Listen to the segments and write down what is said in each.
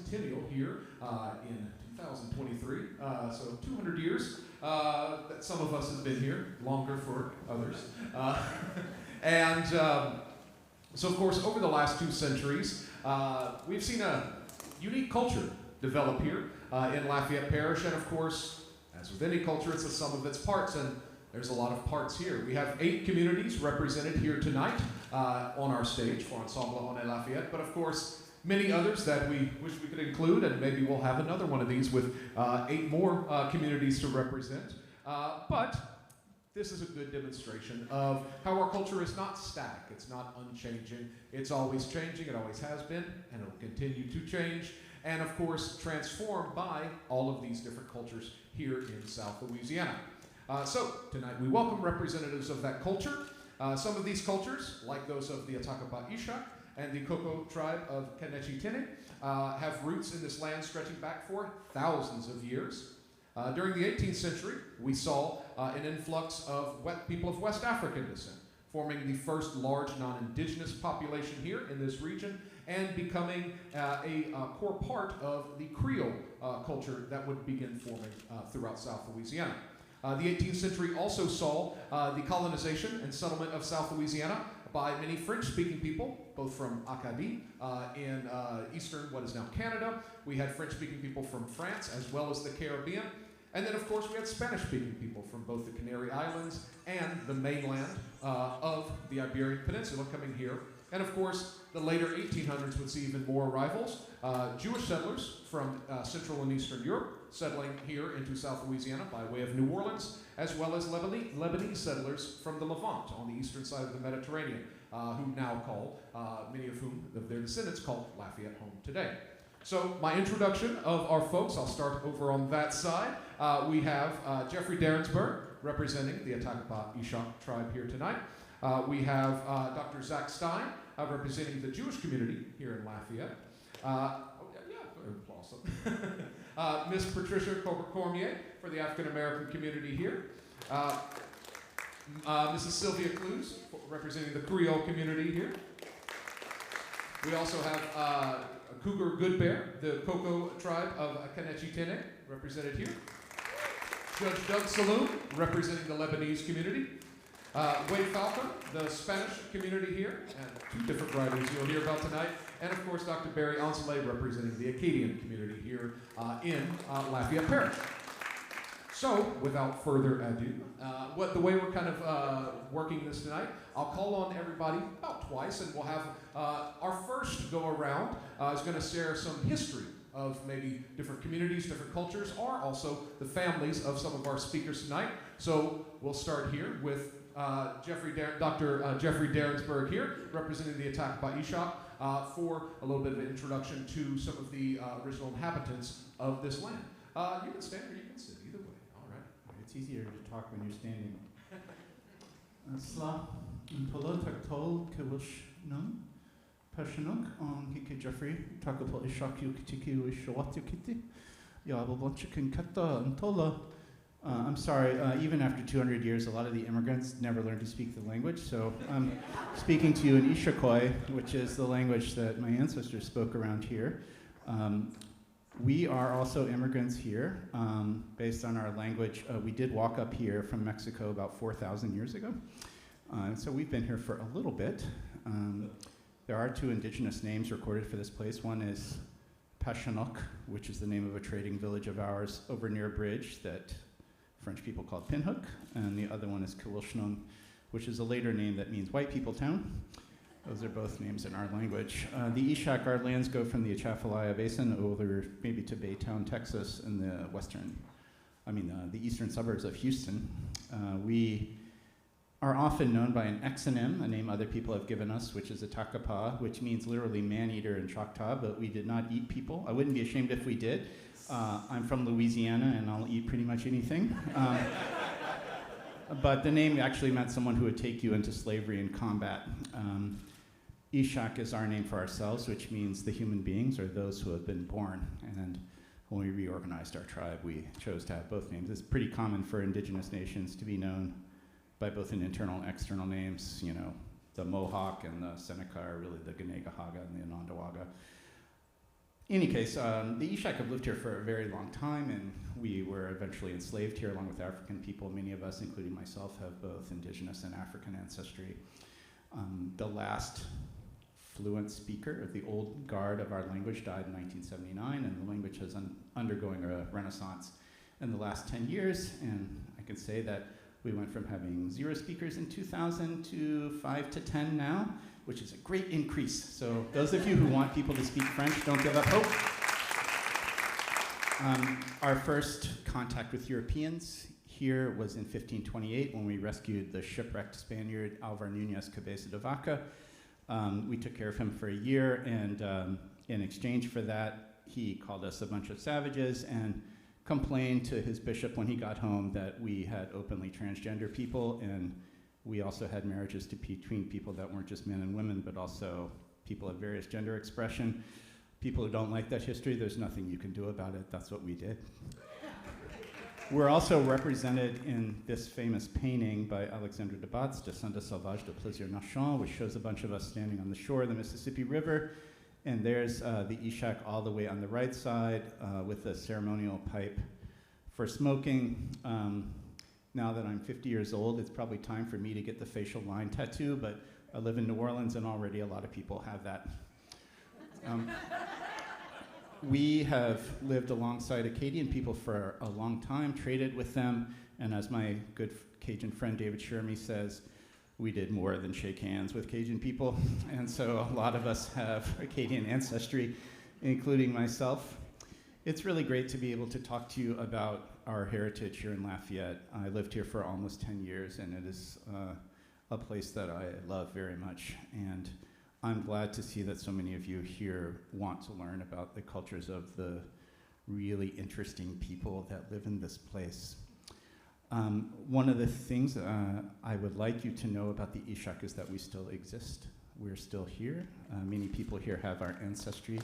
centennial here in 2023, so 200 years that some of us have been here, longer for others. So of course, over the last 2 centuries, we've seen a unique culture develop here in Lafayette Parish, and of course, as with any culture, it's the sum of its parts, and there's a lot of parts here. We have 8 communities represented here tonight on our stage for Ensemble Lafayette, but of course, many others that we wish we could include, and maybe we'll have another one of these with 8 more communities to represent. But this is a good demonstration of how our culture is not static, it's not unchanging, it's always changing, it always has been, and it'll continue to change, and of course transformed by all of these different cultures here in South Louisiana. So tonight we welcome representatives of that culture. Some of these cultures, like those of the Atakapa Ishak and the Coco tribe of Kenechitene, have roots in this land stretching back for thousands of years. During the 18th century, we saw an influx of people of West African descent, forming the first large non-indigenous population here in this region and becoming a core part of the Creole culture that would begin forming throughout South Louisiana. The 18th century also saw the colonization and settlement of South Louisiana by many French-speaking people, both from Acadie in eastern, what is now Canada. We had French-speaking people from France as well as the Caribbean. And then, of course, we had Spanish-speaking people from both the Canary Islands and the mainland of the Iberian Peninsula coming here. And, of course, the later 1800s would see even more arrivals. Jewish settlers from Central and Eastern Europe settling here into South Louisiana by way of New Orleans, as well as Lebanese settlers from the Levant on the eastern side of the Mediterranean, who now call, many of whom, of their descendants, call Lafayette home today. So my introduction of our folks, I'll start over on that side. We have Jeffrey Derensburg, representing the Atakapa Ishak tribe here tonight. We have Dr. Zach Stein, representing the Jewish community here in Lafayette. Awesome. Miss Patricia Cormier for the African American community here. Mrs. Sylvia Clues, representing the Creole community here. We also have Cougar Goodbear, the Coco tribe of Kenechitene, represented here. Judge Doug Saloon, representing the Lebanese community. Wade Falcon, the Spanish community here, and 2 different writers you'll hear about tonight. And of course, Dr. Barry Ensemble, representing the Acadian community here in Lafayette Parish. So, without further ado, the way we're kind of working this tonight, I'll call on everybody about twice, and we'll have our first go around is going to share some history of maybe different communities, different cultures, or also the families of some of our speakers tonight. So we'll start here with Dr. Jeffrey Derensburg here, representing the Atakapa Ishak, for a little bit of an introduction to some of the original inhabitants of this land. You can stand or you can sit, either way. All right. It's easier to talk when you're standing. Sla, Polotak Tol, Kawish Num, Pashanuk, on Kiki Jeffrey, Takapa Ishak, Yukitiki, Wishawatiki, Yababonchikin Kata, and Tola. I'm sorry, even after 200 years, a lot of the immigrants never learned to speak the language, so I'm speaking to you in Ishakoi, which is the language that my ancestors spoke around here. We are also immigrants here, based on our language. We did walk up here from Mexico about 4,000 years ago, so we've been here for a little bit. There are 2 indigenous names recorded for this place. One is Pashanok, which is the name of a trading village of ours over near a bridge that French people called Pinhook, and the other one is Kilwishnom, which is a later name that means white people town. Those are both names in our language. The Ishak, our lands go from the Atchafalaya Basin over maybe to Baytown, Texas, in the eastern suburbs of Houston. We are often known by an exonym, a name other people have given us, which is Atakapa, which means literally man-eater in Choctaw, but we did not eat people. I wouldn't be ashamed if we did. I'm from Louisiana, and I'll eat pretty much anything. But the name actually meant someone who would take you into slavery and combat. Ishak is our name for ourselves, which means the human beings, or those who have been born. And when we reorganized our tribe, we chose to have both names. It's pretty common for indigenous nations to be known by both an internal and external names. You know, the Mohawk and the Seneca are really the Ganegahaga and the Onondaga. any case, the Ishak have lived here for a very long time, and we were eventually enslaved here along with African people. Many of us, including myself, have both indigenous and African ancestry. The last fluent speaker of the old guard of our language died in 1979, and the language has undergoing a renaissance in the last 10 years, and I can say that we went from having 0 speakers in 2000 to 5 to 10 now, which is a great increase. So those of you who want people to speak French, don't give up hope. Our first contact with Europeans here was in 1528 when we rescued the shipwrecked Spaniard Alvar Nunez Cabeza de Vaca. We took care of him for a year, and in exchange for that, he called us a bunch of savages and complained to his bishop when he got home that we had openly transgender people, and we also had marriages between people that weren't just men and women, but also people of various gender expression. People who don't like that history, there's nothing you can do about it. That's what we did. We're also represented in this famous painting by Alexandre de Batz, Descendant Sauvage de Plaisir Nation, which shows a bunch of us standing on the shore of the Mississippi River. And there's the Ishak all the way on the right side with a ceremonial pipe for smoking. Now that I'm 50 years old, it's probably time for me to get the facial line tattoo, but I live in New Orleans and already a lot of people have that. We have lived alongside Acadian people for a long time, traded with them, and as my good Cajun friend David Shermy says, we did more than shake hands with Cajun people, and so a lot of us have Acadian ancestry, including myself. It's really great to be able to talk to you about our heritage here in Lafayette. I lived here for almost 10 years, and it is a place that I love very much, and I'm glad to see that so many of you here want to learn about the cultures of the really interesting people that live in this place. One of the things I would like you to know about the Ishak is that we still exist. We're still here. Many people here have our ancestry.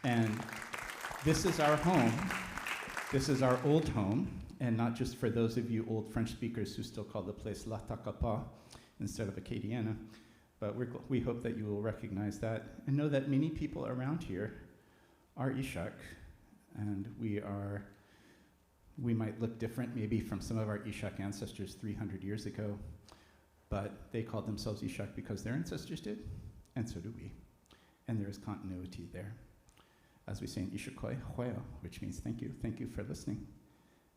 And this is our home. This is our old home. And not just for those of you old French speakers who still call the place La Takapa instead of Acadiana. But we hope that you will recognize that and know that many people around here are Ishak, and we might look different maybe from some of our Ishak ancestors 300 years ago, but they called themselves Ishak because their ancestors did, and so do we. And there is continuity there. As we say in Ishakoi, Hweo, which means thank you for listening.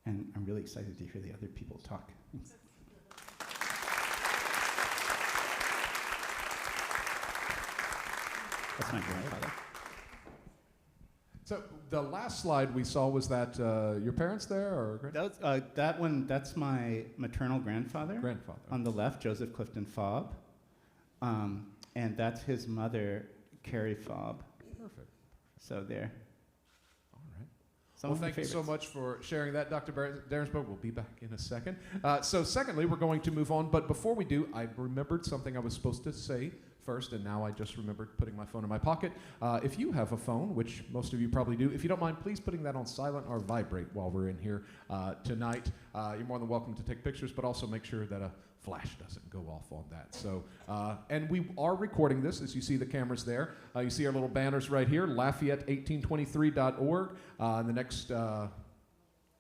And I'm really excited to hear the other people talk. Thanks. That's my grandfather. So the last slide we saw, was that your parents there, or That one, that's my maternal grandfather. Grandfather. On the left, Joseph Clifton Fobb. And that's his mother, Carrie Fobb. Perfect. So there. All right. Some Well, of my thank you so favorites. much for sharing that, Dr. Darensbourg. We'll be back in a second. So secondly, we're going to move on. But before we do, I remembered something I was supposed to say first, and now I just remembered putting my phone in my pocket. If you have a phone, which most of you probably do, if you don't mind, please putting that on silent or vibrate while we're in here tonight. You're more than welcome to take pictures, but also make sure that a flash doesn't go off on that. So, and we are recording this, as you see the cameras there. You see our little banners right here, Lafayette1823.org. In the next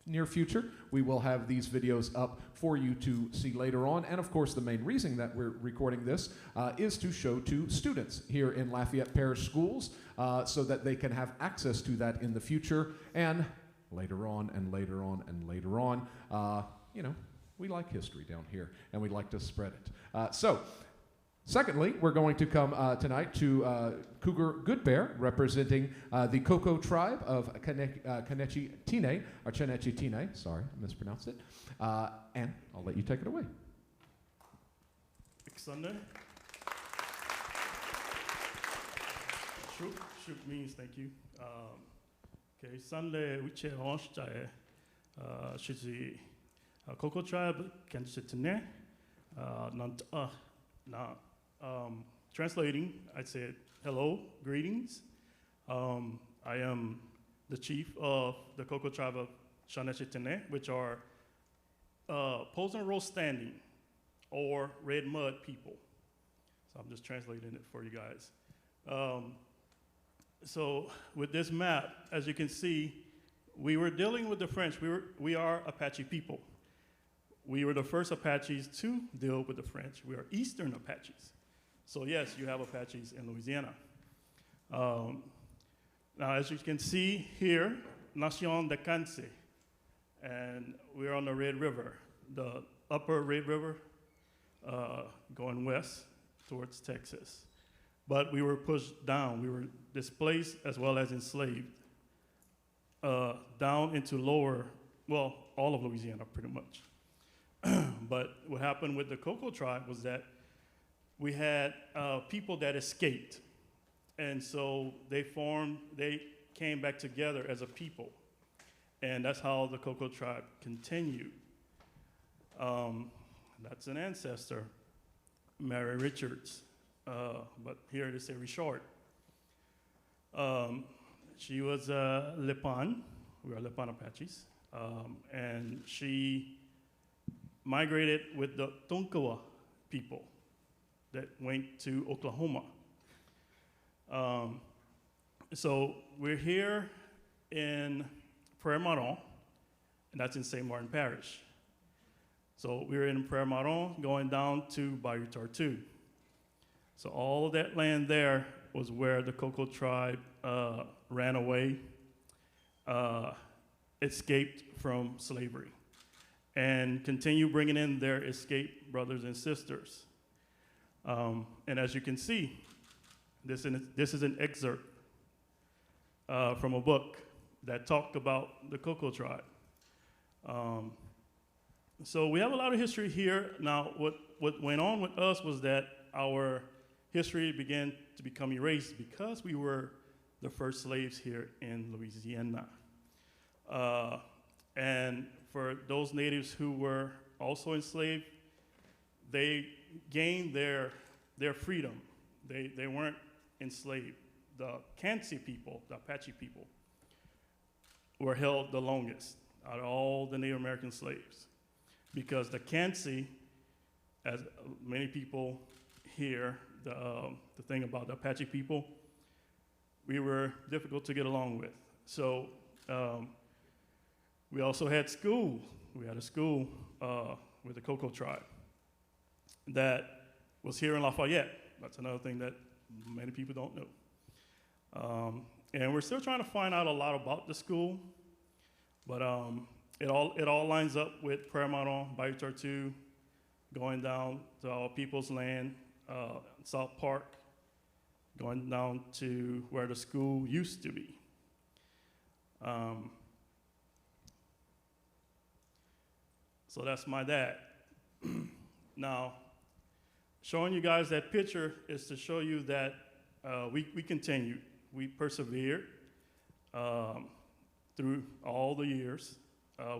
near future, we will have these videos up for you to see later on. And of course, the main reason that we're recording this is to show to students here in Lafayette Parish schools so that they can have access to that in the future and later on and later on and later on. You know, we like history down here and we'd like to spread it. Secondly, we're going to come tonight to Cougar Good Bear, representing the Coco tribe of Chenectine, or Chenectine, sorry, I mispronounced it. And I'll let you take it away. Sunday. Shuk means thank you. Okay, Sunday, which is the Coco tribe, Chenectine. Translating, I said, hello, greetings. I am the chief of the Coco tribe of Chenectine, which are Poles and Row Standing, or Red Mud people. So I'm just translating it for you guys. So with this map, as you can see, we were dealing with the French. We are Apache people. We were the first Apaches to deal with the French. We are Eastern Apaches. So yes, you have Apaches in Louisiana. Now, as you can see here, Nation de Canse, and we're on the Red River, the upper Red River, going west towards Texas. But we were pushed down. We were displaced as well as enslaved down into lower, well, all of Louisiana pretty much. But what happened with the Cocoa tribe was that we had people that escaped. And so they came back together as a people. And that's how the Cocoa tribe continued. That's an ancestor, Mary Richards. But here it is very short. She was Lipan. We are Lipan Apaches. And she migrated with the Tonkawa people that went to Oklahoma. So we're here in Prairie Marron, and that's in St. Martin Parish. So we're in Prairie Marron going down to Bayou Tartu. So all of that land there was where the Cocoa tribe ran away, escaped from slavery, and continue bringing in their escaped brothers and sisters. And as you can see, this is an excerpt from a book that talked about the Cocoa tribe. So we have a lot of history here. Now, what went on with us was that our history began to become erased because we were the first slaves here in Louisiana. And for those natives who were also enslaved, they gained their freedom. They weren't enslaved. The Kansi people, the Apache people, were held the longest out of all the Native American slaves. Because the Kansi, as many people hear, the thing about the Apache people, we were difficult to get along with. So we also had school. We had a school with the Cocoa tribe that was here in Lafayette. That's another thing that many people don't know. And we're still trying to find out a lot about the school, but it all lines up with Prairie Marron, Bayou Tartu, going down to our people's land, South Park, going down to where the school used to be. So that's my dad. Now, showing you guys that picture is to show you that we continued. We persevered through all the years.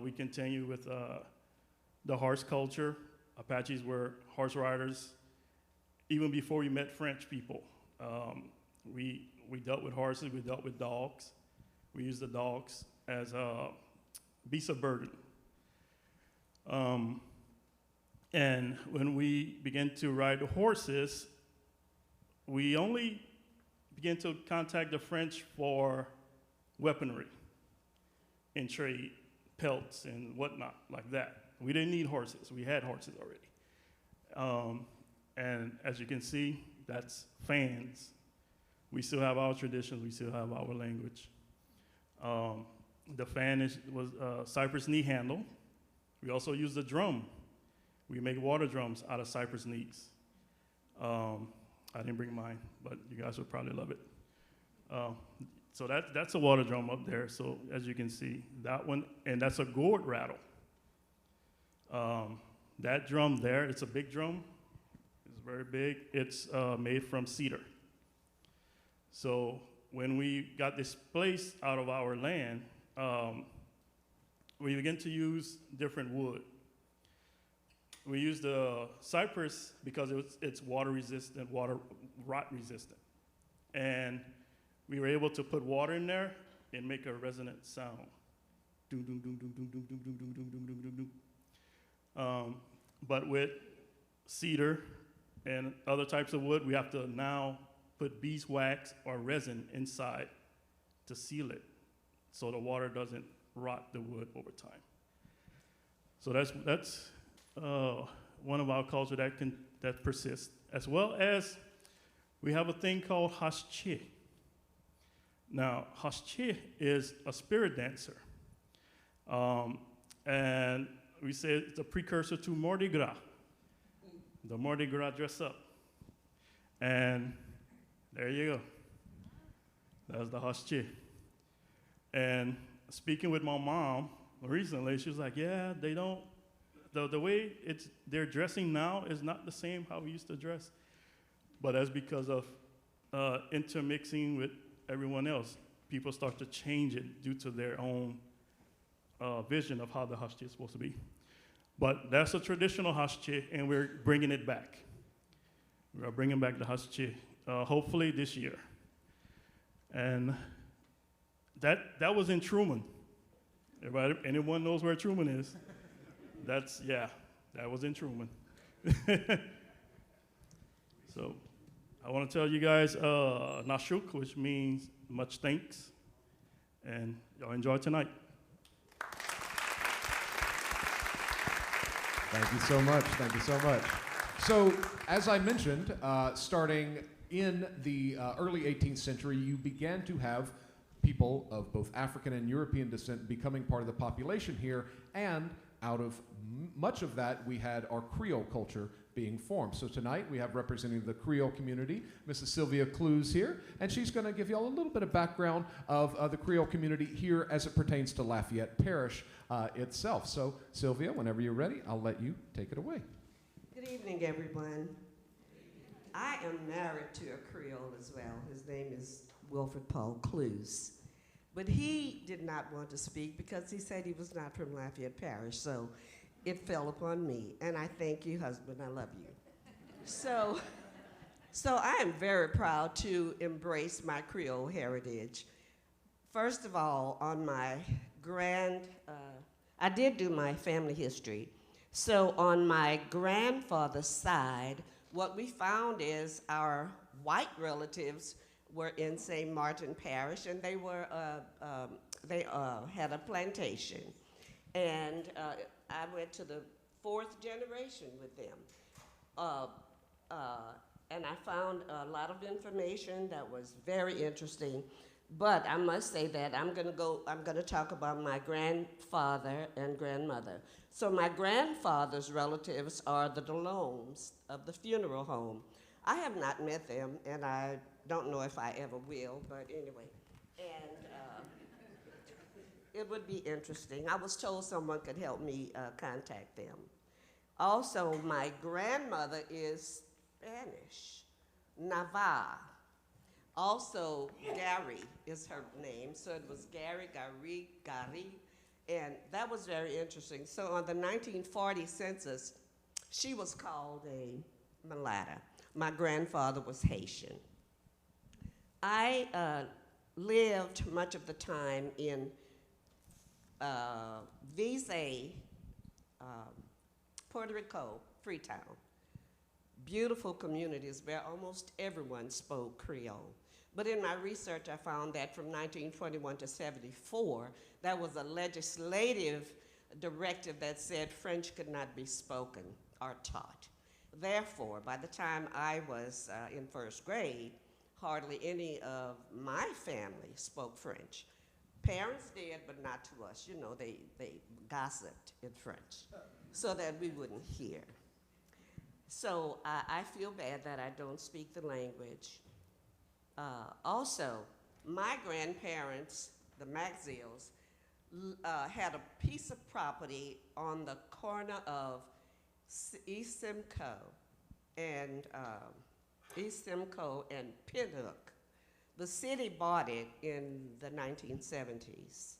We continued with the horse culture. Apaches were horse riders even before we met French people. We dealt with horses, we dealt with dogs. We used the dogs as beasts of burden. And when we began to ride the horses, we only began to contact the French for weaponry and trade, pelts and whatnot like that. We didn't need horses. We had horses already. And as you can see, that's fans. We still have our traditions. We still have our language. The fan was cypress knee handle. We also use the drum. We make water drums out of cypress knees. I didn't bring mine, but you guys would probably love it. So that's a water drum up there. So as you can see, that one, and that's a gourd rattle. That drum there, it's a big drum. It's very big. It's made from cedar. So when we got displaced out of our land, we began to use different wood. We used the cypress because it's water resistant, rot resistant. And we were able to put water in there and make a resonant sound. Doom, doom, doom, doom, doom, doom, doom, doom, doom, doom, doom, doom, doom. But with cedar and other types of wood, we have to now put beeswax or resin inside to seal it so the water doesn't rot the wood over time. So that's one of our culture that persists, as well as we have a thing called hashche. Now, hashche is a spirit dancer. And we say it's a precursor to Mardi Gras. The Mardi Gras dress up. And there you go. That's the hashche. And speaking with my mom recently, she was like, yeah, they don't, the way they're dressing now is not the same how we used to dress. But that's because of intermixing with everyone else. People start to change it due to their own vision of how the hashche is supposed to be. But that's a traditional hashche, and we're bringing it back. We're bringing back the hashche, hopefully this year. And that was in Truman. Anyone knows where Truman is? That was in Truman. So I want to tell you guys Nashuk, which means much thanks, and y'all enjoy tonight. Thank you so much. Thank you so much. So, as I mentioned, starting in the early 18th century, you began to have people of both African and European descent becoming part of the population here, and out of much of that, we had our Creole culture being formed. So tonight, we have representing the Creole community, Mrs. Sylvia Clues here, and she's going to give you all a little bit of background of the Creole community here as it pertains to Lafayette Parish itself. So, Sylvia, whenever you're ready, I'll let you take it away. Good evening, everyone. I am married to a Creole as well. His name is Wilfred Paul Clues. But he did not want to speak because he said he was not from Lafayette Parish, so it fell upon me. And I thank you, husband, I love you. So I am very proud to embrace my Creole heritage. First of all, on my I did do my family history. So on my grandfather's side, what we found is our white relatives were in St. Martin Parish, and they were had a plantation. And I went to the 4th generation with them. And I found a lot of information that was very interesting. But I must say that I'm gonna talk about my grandfather and grandmother. So my grandfather's relatives are the Delones of the funeral home. I have not met them, and I don't know if I ever will, but anyway. And it would be interesting. I was told someone could help me contact them. Also, my grandmother is Spanish, Navarre. Also, Gary is her name, so it was Gary, and that was very interesting. So on the 1940 census, she was called a mulatta. My grandfather was Haitian. I lived much of the time in Visa, Puerto Rico, Freetown. Beautiful communities where almost everyone spoke Creole. But in my research, I found that from 1921 to 74, there was a legislative directive that said French could not be spoken or taught. Therefore, by the time I was in 1st grade, hardly any of my family spoke French. Parents did, but not to us. You know, they gossiped in French so that we wouldn't hear. So I feel bad that I don't speak the language. Also, my grandparents, the Maxills, had a piece of property on the corner of East Simcoe and Pinhook. The city bought it in the 1970s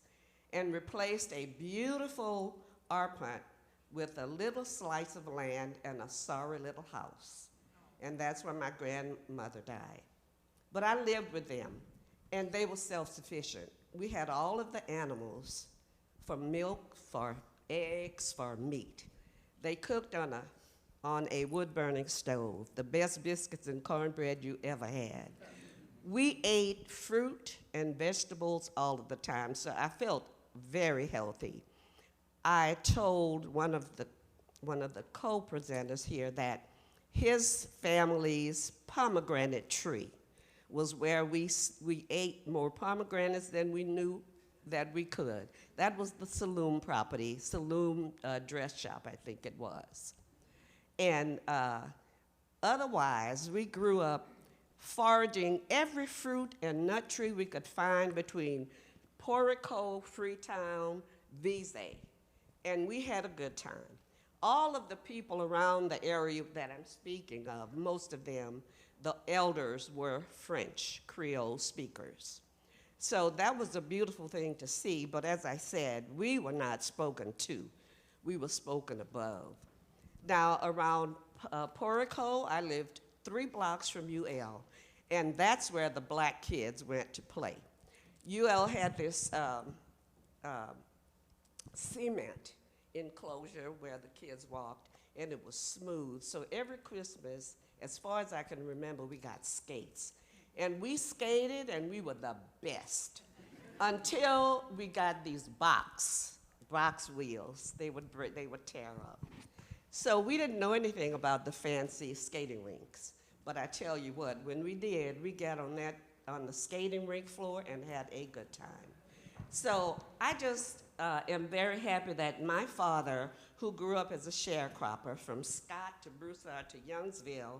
and replaced a beautiful arpent with a little slice of land and a sorry little house. And that's where my grandmother died. But I lived with them, and they were self-sufficient. We had all of the animals for milk, for eggs, for meat. They cooked on a on a wood-burning stove, the best biscuits and cornbread you ever had. We ate fruit and vegetables all of the time, so I felt very healthy. I told one of the co-presenters here that his family's pomegranate tree was where we ate more pomegranates than we knew that we could. That was the Saloon property, Saloon dress shop, I think it was. And otherwise, we grew up foraging every fruit and nut tree we could find between Porico, Freetown, Visay, and we had a good time. All of the people around the area that I'm speaking of, most of them, the elders were French, Creole speakers. So that was a beautiful thing to see, but as I said, we were not spoken to. We were spoken above. Now, around Porico, I lived 3 blocks from UL, and that's where the black kids went to play. UL had this cement enclosure where the kids walked, and it was smooth. So every Christmas, as far as I can remember, we got skates. And we skated, and we were the best until we got these box wheels. They would tear up. So we didn't know anything about the fancy skating rinks. But I tell you what, when we did, we got on the skating rink floor and had a good time. So I just am very happy that my father, who grew up as a sharecropper from Scott to Broussard to Youngsville,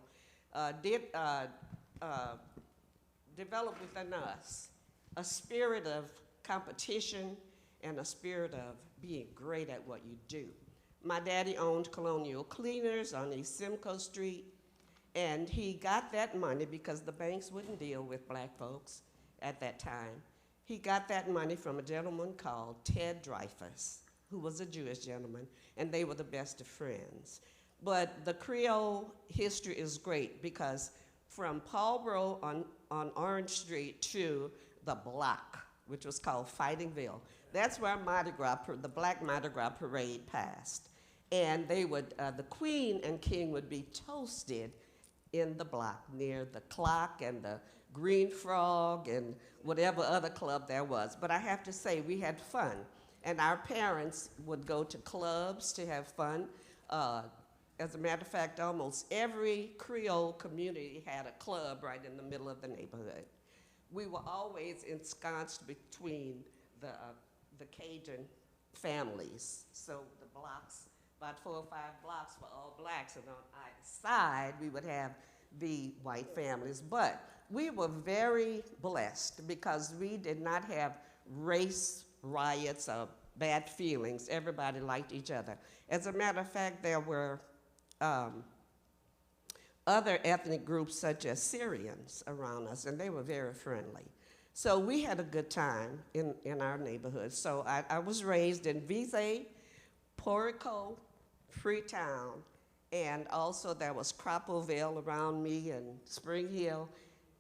develop within us a spirit of competition and a spirit of being great at what you do. My daddy owned Colonial Cleaners on East Simcoe Street, and he got that money because the banks wouldn't deal with black folks at that time. He got that money from a gentleman called Ted Dreyfus, who was a Jewish gentleman, and they were the best of friends. But the Creole history is great because from Paulboro on Orange Street to the block, which was called Fightingville, that's where Mardi Gras, the Black Mardi Gras parade passed. And they would, the Queen and King would be toasted in the block near the Clock and the Green Frog and whatever other club there was. But I have to say, we had fun. And our parents would go to clubs to have fun. As a matter of fact, almost every Creole community had a club right in the middle of the neighborhood. We were always ensconced between the Cajun families. So the blocks, about 4 or 5 blocks were all blacks, and on either side, we would have the white families. But we were very blessed because we did not have race riots or bad feelings. Everybody liked each other. As a matter of fact, there were other ethnic groups such as Syrians around us, and they were very friendly. So we had a good time in our neighborhood. So I was raised in Visay, Porico, Freetown, and also there was Cropperville around me and Spring Hill.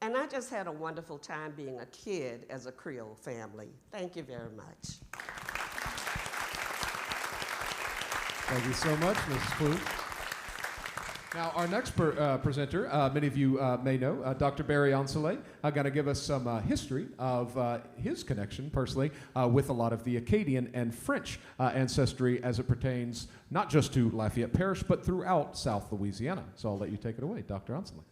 And I just had a wonderful time being a kid as a Creole family. Thank you very much. Thank you so much, Mrs. Clue. Now, our next presenter, many of you may know, Dr. Barry Ensemble, going to give us some history of his connection, personally, with a lot of the Acadian and French ancestry as it pertains not just to Lafayette Parish, but throughout South Louisiana. So I'll let you take it away, Dr. Ensemble.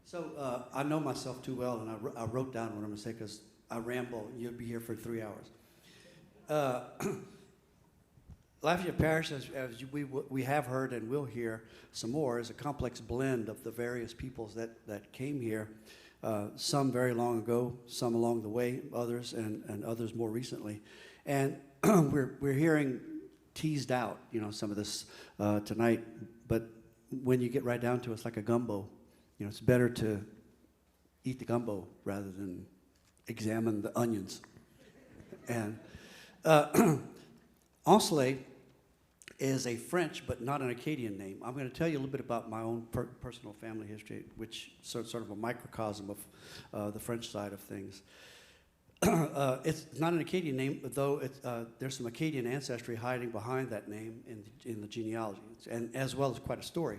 So I know myself too well, and I wrote down what I'm going to say because I ramble. You'll be here for 3 hours. Lafayette Parish, as we have heard and will hear some more, is a complex blend of the various peoples that came here, some very long ago, some along the way, others and others more recently. And we're hearing teased out, some of this tonight, but when you get right down to it, it's like a gumbo. It's better to eat the gumbo rather than examine the onions. And Ensemble is a French but not an Acadian name. I'm going to tell you a little bit about my own personal family history, which is sort of a microcosm of the French side of things. It's not an Acadian name, though there's some Acadian ancestry hiding behind that name in the genealogy, and as well as quite a story.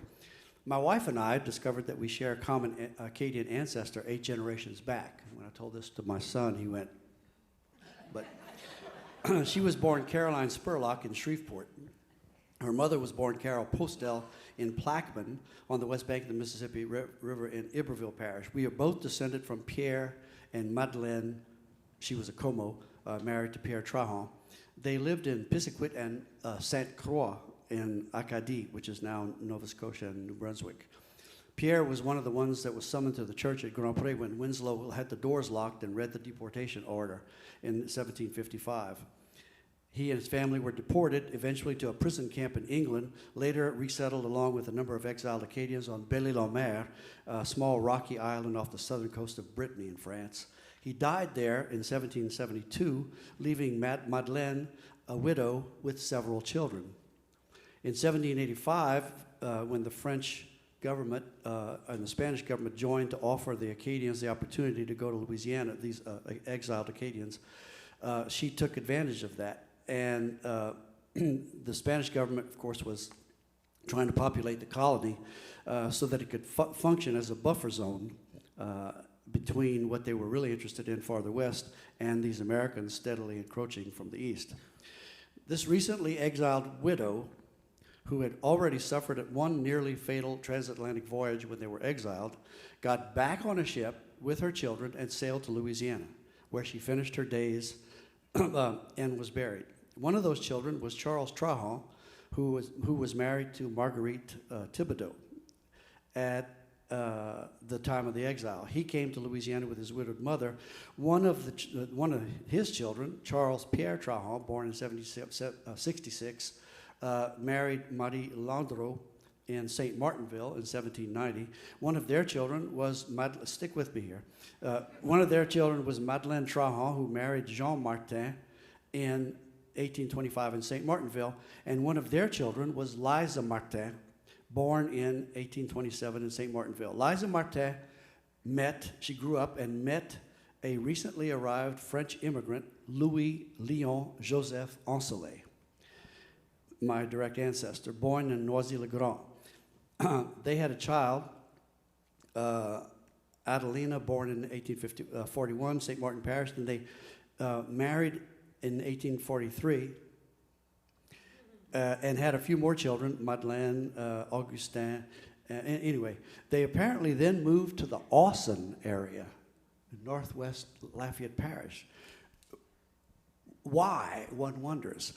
My wife and I discovered that we share a common Acadian ancestor 8 generations back. When I told this to my son, he went, but she was born Caroline Spurlock in Shreveport. Her mother was born Carol Postel in Plaquemine on the west bank of the Mississippi River in Iberville Parish. We are both descended from Pierre and Madeleine. She was a Como, married to Pierre Trahan. They lived in Pisiquid and Sainte Croix in Acadie, which is now Nova Scotia and New Brunswick. Pierre was one of the ones that was summoned to the church at Grand Pré when Winslow had the doors locked and read the deportation order in 1755. He and his family were deported eventually to a prison camp in England, later resettled along with a number of exiled Acadians on Belle-Île-en-Mer, a small rocky island off the southern coast of Brittany in France. He died there in 1772, leaving Madeleine a widow with several children. In 1785, when the French government and the Spanish government joined to offer the Acadians the opportunity to go to Louisiana, these exiled Acadians, she took advantage of that. And the Spanish government, of course, was trying to populate the colony so that it could function as a buffer zone between what they were really interested in farther west and these Americans steadily encroaching from the east. This recently exiled widow, who had already suffered at one nearly fatal transatlantic voyage when they were exiled, got back on a ship with her children and sailed to Louisiana, where she finished her days and was buried. One of those children was Charles Trahan, who was married to Marguerite Thibodeau at the time of the exile. He came to Louisiana with his widowed mother. One of his children, Charles Pierre Trahan, born in 1766, married Marie Landreau in St. Martinville in 1790. One of their children was, stick with me here, one of their children was Madeleine Trahan, who married Jean Martin in 1825 in St. Martinville, and one of their children was Liza Martin, born in 1827 in St. Martinville. Liza Martin she grew up and met a recently arrived French immigrant, Louis Léon Joseph Ensemble, my direct ancestor, born in Noisy-le-Grand. They had a child, Adelina, born in 1841, St. Martin Parish, and they married in 1843 and had a few more children, Madeleine, Augustin. Anyway, they apparently then moved to the Austin area, northwest Lafayette Parish. Why, one wonders.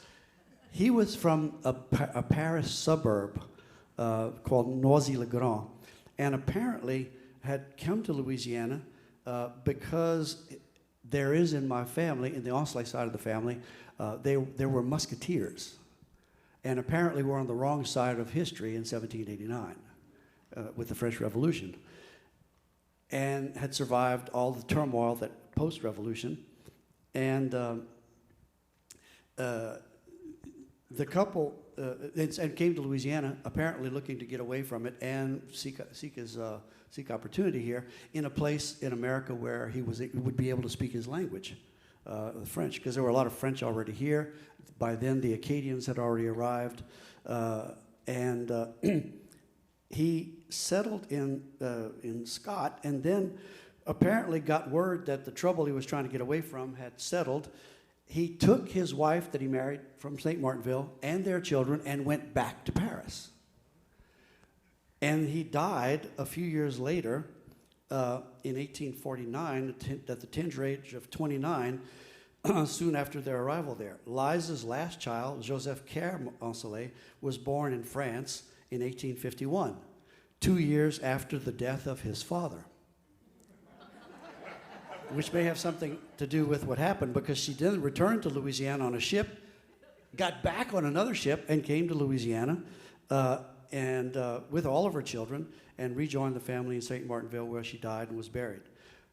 He was from a Paris suburb called Noisy-le-Grand, and apparently had come to Louisiana because there is in my family, in the Ancelet side of the family, there were musketeers, and apparently were on the wrong side of history in 1789 with the French Revolution, and had survived all the turmoil that post-revolution, and the couple and came to Louisiana, apparently looking to get away from it and seek opportunity here in a place in America where he would be able to speak his language, the French, because there were a lot of French already here. By then, the Acadians had already arrived, and he settled in Scott, and then apparently got word that the trouble he was trying to get away from had settled. He took his wife that he married from St. Martinville and their children and went back to Paris. And he died a few years later in 1849 at the tender age of 29, soon after their arrival there. Liza's last child, Joseph Caire Ensemble, was born in France in 1851, 2 years after the death of his father. Which may have something to do with what happened, because she then returned to Louisiana on a ship, got back on another ship, and came to Louisiana with all of her children, and rejoined the family in St. Martinville, where she died and was buried.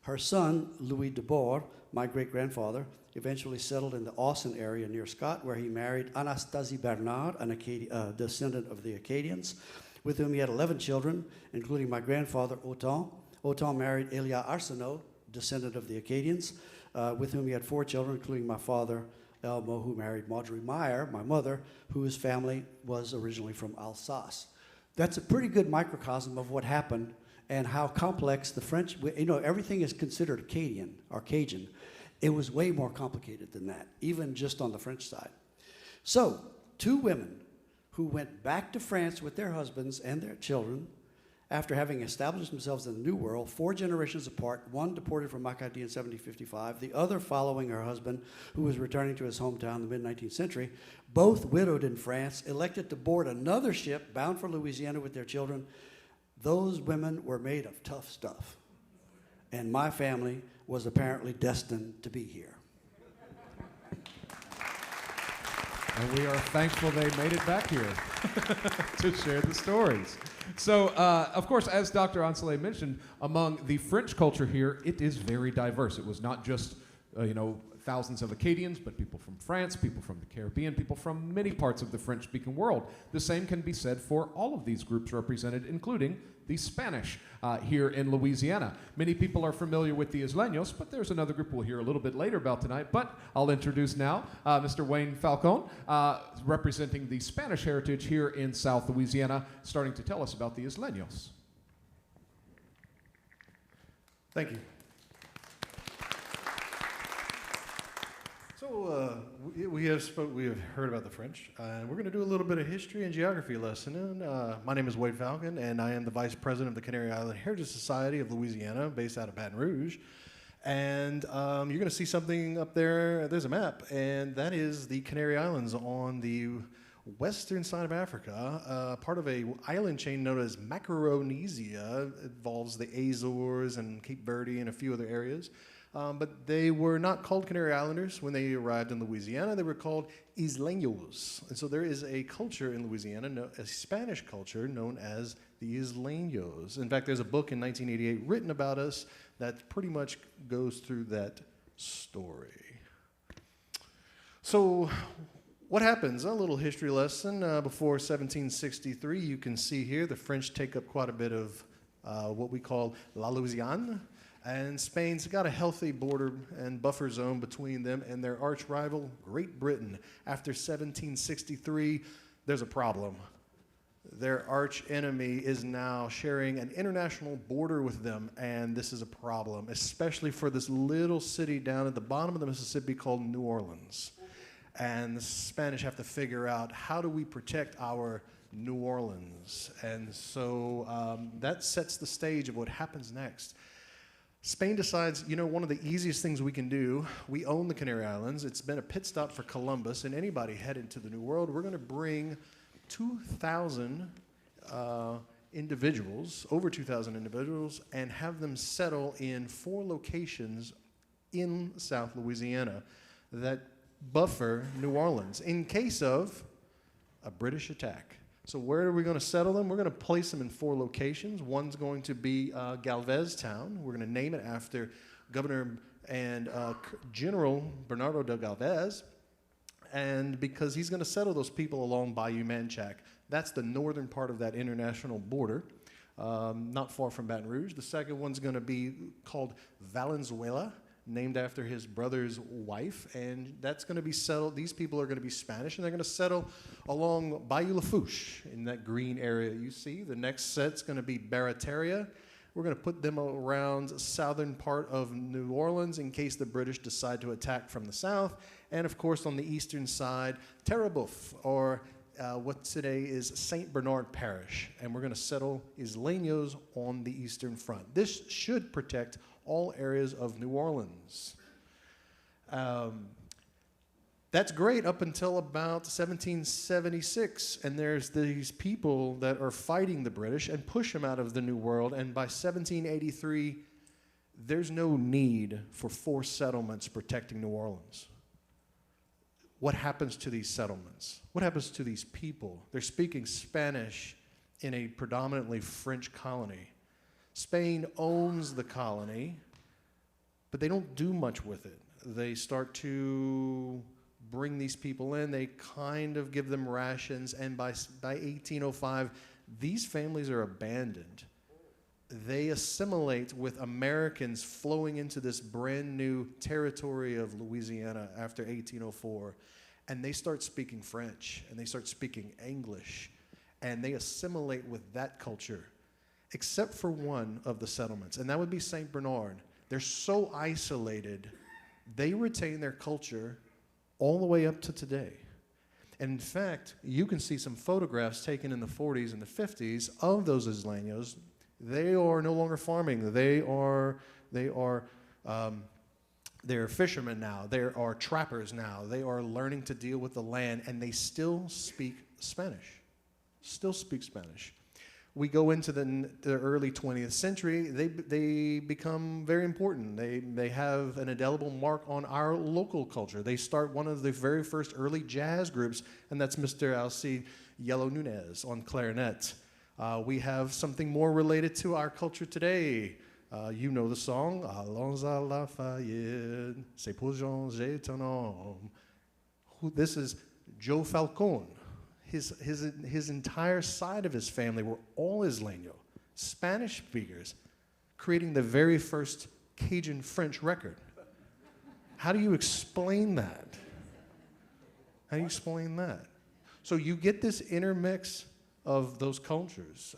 Her son, Louis de Boer, my great-grandfather, eventually settled in the Austin area near Scott, where he married Anastasie Bernard, a descendant of the Acadians, with whom he had 11 children, including my grandfather, Autant. Autant married Elia Arsenault, descendant of the Acadians. with whom he had 4 children, including my father, Elmo, who married Marjorie Meyer, my mother, whose family was originally from Alsace. That's a pretty good microcosm of what happened and how complex the French, everything is considered Acadian or Cajun. It was way more complicated than that, even just on the French side. So, 2 women who went back to France with their husbands and their children after having established themselves in the New World, 4 generations apart, one deported from Acadie in 1755, the other following her husband, who was returning to his hometown in the mid-19th century, both widowed in France, elected to board another ship bound for Louisiana with their children. Those women were made of tough stuff, and my family was apparently destined to be here. And we are thankful they made it back here to share the stories. So, of course, as Dr. Ensemble mentioned, among the French culture here, it is very diverse. It was not just, thousands of Acadians, but people from France, people from the Caribbean, people from many parts of the French-speaking world. The same can be said for all of these groups represented, including the Spanish here in Louisiana. Many people are familiar with the Isleños, but there's another group we'll hear a little bit later about tonight. But I'll introduce now Mr. Wayne Falcon, representing the Spanish heritage here in South Louisiana, starting to tell us about the Isleños. Thank you. So we have heard about the French, and we're going to do a little bit of history and geography lesson. And my name is Wade Falcon, and I am the vice president of the Canary Island Heritage Society of Louisiana, based out of Baton Rouge. And you're going to see something up there. There's a map, and that is the Canary Islands on the western side of Africa, part of a island chain known as Macaronesia. It involves the Azores and Cape Verde and a few other areas. But they were not called Canary Islanders when they arrived in Louisiana. They were called Isleños. And so there is a culture in Louisiana, a Spanish culture known as the Isleños. In fact, there's a book in 1988 written about us that pretty much goes through that story. So what happens? A little history lesson. Before 1763, you can see here the French take up quite a bit of what we call La Louisiane. And Spain's got a healthy border and buffer zone between them and their arch rival, Great Britain. After 1763, there's a problem. Their arch enemy is now sharing an international border with them, and this is a problem, especially for this little city down at the bottom of the Mississippi called New Orleans. And the Spanish have to figure out, how do we protect our New Orleans? And so that sets the stage of what happens next. Spain decides, one of the easiest things we can do, we own the Canary Islands. It's been a pit stop for Columbus and anybody headed to the New World. We're going to bring 2,000 individuals, over 2,000 individuals, and have them settle in 4 locations in South Louisiana that buffer New Orleans in case of a British attack. So where are we going to settle them? We're going to place them in 4 locations. One's going to be Galvez Town. We're going to name it after Governor and General Bernardo de Galvez, and because he's going to settle those people along Bayou Manchac. That's the northern part of that international border, not far from Baton Rouge. The second one's going to be called Valenzuela, named after his brother's wife, and that's going to be settled. These people are going to be Spanish, and they're going to settle along Bayou Lafourche in that green area you see. The next set's going to be Barataria. We're going to put them around the southern part of New Orleans in case the British decide to attack from the south. And of course, on the eastern side, Terrebonne, or what today is St. Bernard Parish. And we're going to settle Isleños on the eastern front. This should protect all areas of New Orleans. That's great up until about 1776, and there's these people that are fighting the British and push them out of the New World, and by 1783, there's no need for forced settlements protecting New Orleans. What happens to these settlements? What happens to these people? They're speaking Spanish in a predominantly French colony. Spain owns the colony, but they don't do much with it. They start to bring these people in. They kind of give them rations, and by 1805, these families are abandoned. they assimilate with Americans flowing into this brand new territory of Louisiana after 1804. And they start speaking French, and they start speaking English, and they assimilate with that culture, except for one of the settlements, and that would be St. Bernard. They're so isolated, they retain their culture all the way up to today. And in fact, you can see some photographs taken in the 40s and the 50s of those Isleños. They are no longer farming. They're fishermen now. They are trappers now. They are learning to deal with the land, and they still speak Spanish. Still speak Spanish. We go into the early 20th century, they become very important. They have an indelible mark on our local culture. They start one of the very first early jazz groups, and that's Mr. Alcide Yellow Nunez on clarinet. We have something more related to our culture today. You know the song, Allons à Lafayette, c'est pour changer ton nom. This is Joe Falcone. His entire side of his family were all Isleño, Spanish speakers, creating the very first Cajun French record. How do you explain that? How do you explain that? So you get this intermix of those cultures.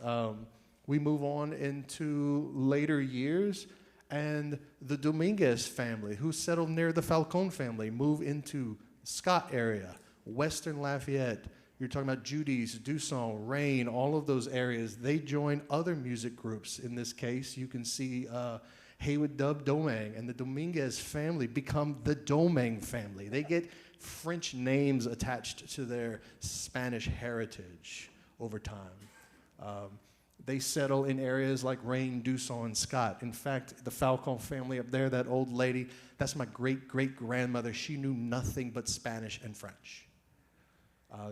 We move on into later years, and the Dominguez family, who settled near the Falcone family, move into Scott area, Western Lafayette. You're talking about Judy's, Dusson, Rain, all of those areas. They join other music groups. In this case, you can see Haywood Dub Domingue, and the Dominguez family become the Domingue family. They get French names attached to their Spanish heritage over time. They settle in areas like Rain, Dusson, and Scott. In fact, the Falcone family up there, that old lady, that's my great-great-grandmother. She knew nothing but Spanish and French.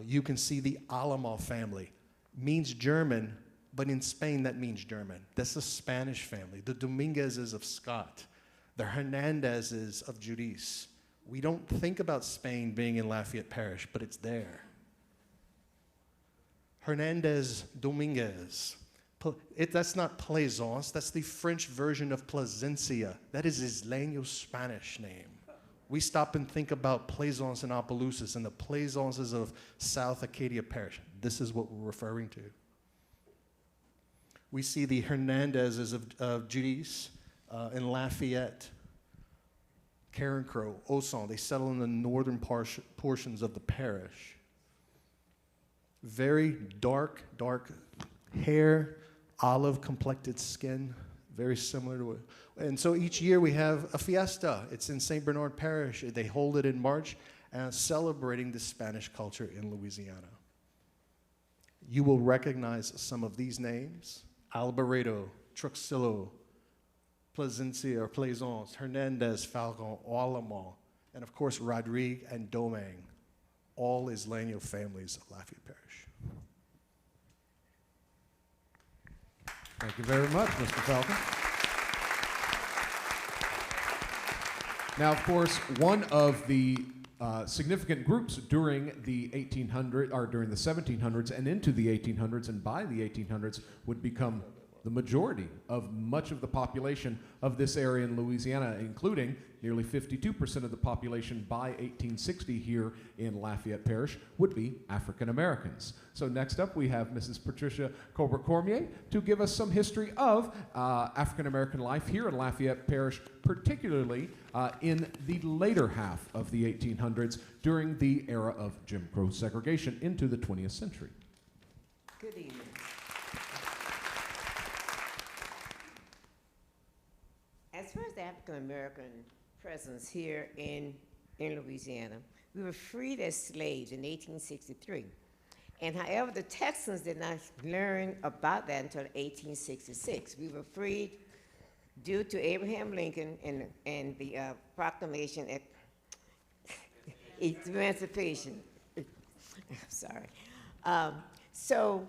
You can see the Alamo family. Means German, but in Spain that means German. That's the Spanish family. The Dominguezes of Scott. The Hernandezes of Judice. We don't think about Spain being in Lafayette Parish, but it's there. Hernandez Dominguez. That's not Plaisance, that's the French version of Plasencia. That is Isleño's Spanish name. We stop and think about Plaisance and Opelousas and the Plaisances of South Acadia Parish. This is what we're referring to. We see the Hernandezes of Judice in Lafayette, Carencro, Oson. They settle in the northern portions of the parish. Very dark hair, olive-complected skin, very similar to it. And so each year we have a fiesta. It's in St. Bernard Parish. They hold it in March, celebrating the Spanish culture in Louisiana. You will recognize some of these names: Alvarado, Truxillo, Plasencia or Plaisance, Hernandez, Falcon, Alamo, and of course Rodrigue and Domingue, all Isleño families of Lafayette Parish. Thank you very much, Mr. Falcon. Now, of course, one of the significant groups during the 1800s, or during the 1700s and into the 1800s and by the 1800s would become the majority of much of the population of this area in Louisiana, including nearly 52% of the population by 1860 here in Lafayette Parish would be African Americans. So next up we have Mrs. Patricia Colbert-Cormier to give us some history of African American life here in Lafayette Parish, particularly in the later half of the 1800s during the era of Jim Crow segregation into the 20th century. Good evening. As far as the African American presence here in Louisiana, we were freed as slaves in 1863. And however, the Texans did not learn about that until 1866. We were freed due to Abraham Lincoln and the proclamation at emancipation. Sorry. So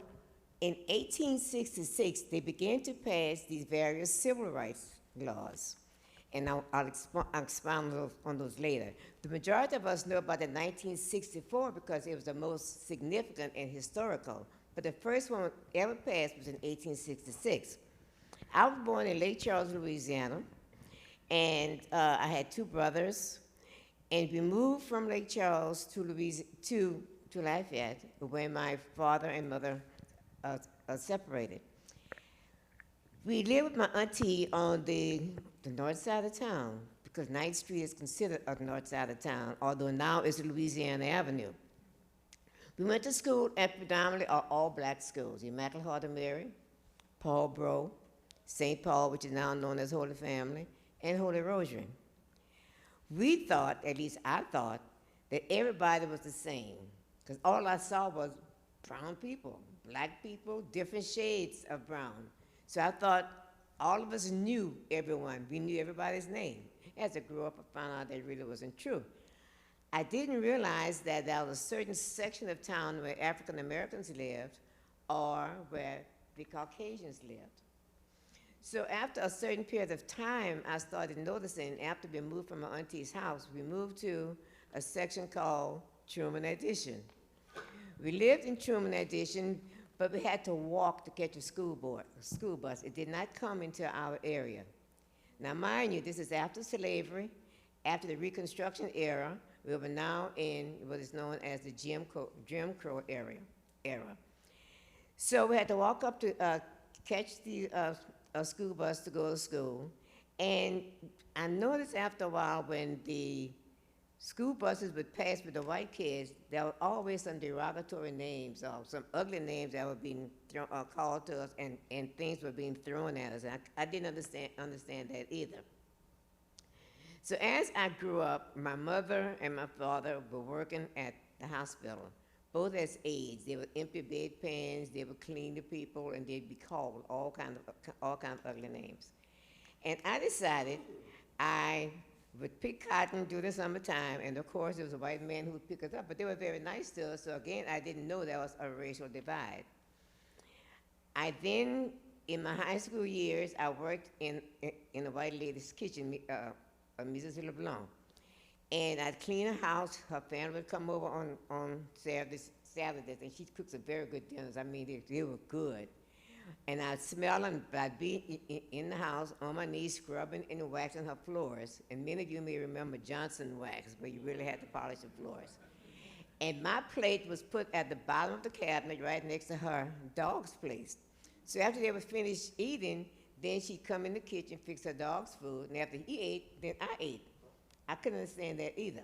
in 1866, they began to pass these various civil rights laws. And I'll expound on those later. The majority of us know about it in 1964 because it was the most significant and historical. But the first one ever passed was in 1866. I was born in Lake Charles, Louisiana, and I had two brothers. And we moved from Lake Charles to Lafayette when my father and mother separated. We lived with my auntie on the north side of town because 9th Street is considered the north side of town, although now it's Louisiana Avenue. We went to school at predominantly all black schools, Immaculate Heart of Mary, Paul Bro, St. Paul, which is now known as Holy Family, and Holy Rosary. We thought, at least I thought, that everybody was the same, because all I saw was brown people, black people, different shades of brown. So I thought all of us knew everyone. We knew everybody's name. As I grew up, I found out that really wasn't true. I didn't realize that there was a certain section of town where African Americans lived or where the Caucasians lived. So after a certain period of time, I started noticing, after we moved from my auntie's house, we moved to a section called Truman Addition. We lived in Truman Addition, but we had to walk to catch a school bus. It did not come into our area. Now, mind you, this is after slavery, after the Reconstruction era. We were now in what is known as the Jim Crow era. So we had to walk up to catch the school bus to go to school. And I noticed after a while when the school buses would pass with the white kids, there were always some derogatory names or some ugly names that were being called to us, and things were being thrown at us. And I didn't understand that either. So as I grew up, my mother and my father were working at the hospital, both as aides. They would empty bedpans, they would clean the people, and they'd be called all kind of ugly names. And I decided I would pick cotton during the summertime, and of course there was a white man who would pick us up, but they were very nice to us, so again, I didn't know there was a racial divide. I then, in my high school years, I worked in a white lady's kitchen, Mrs. LeBlanc. And I'd clean her house. Her family would come over on Saturdays, and she cooks a very good dinners. I mean, they were good. And I'd smell them. I'd be in the house on my knees, scrubbing and waxing her floors. And many of you may remember Johnson wax, where you really had to polish the floors. And my plate was put at the bottom of the cabinet right next to her dog's place. So after they were finished eating, then she'd come in the kitchen, fix her dog's food, and after he ate, then I ate. I couldn't understand that either.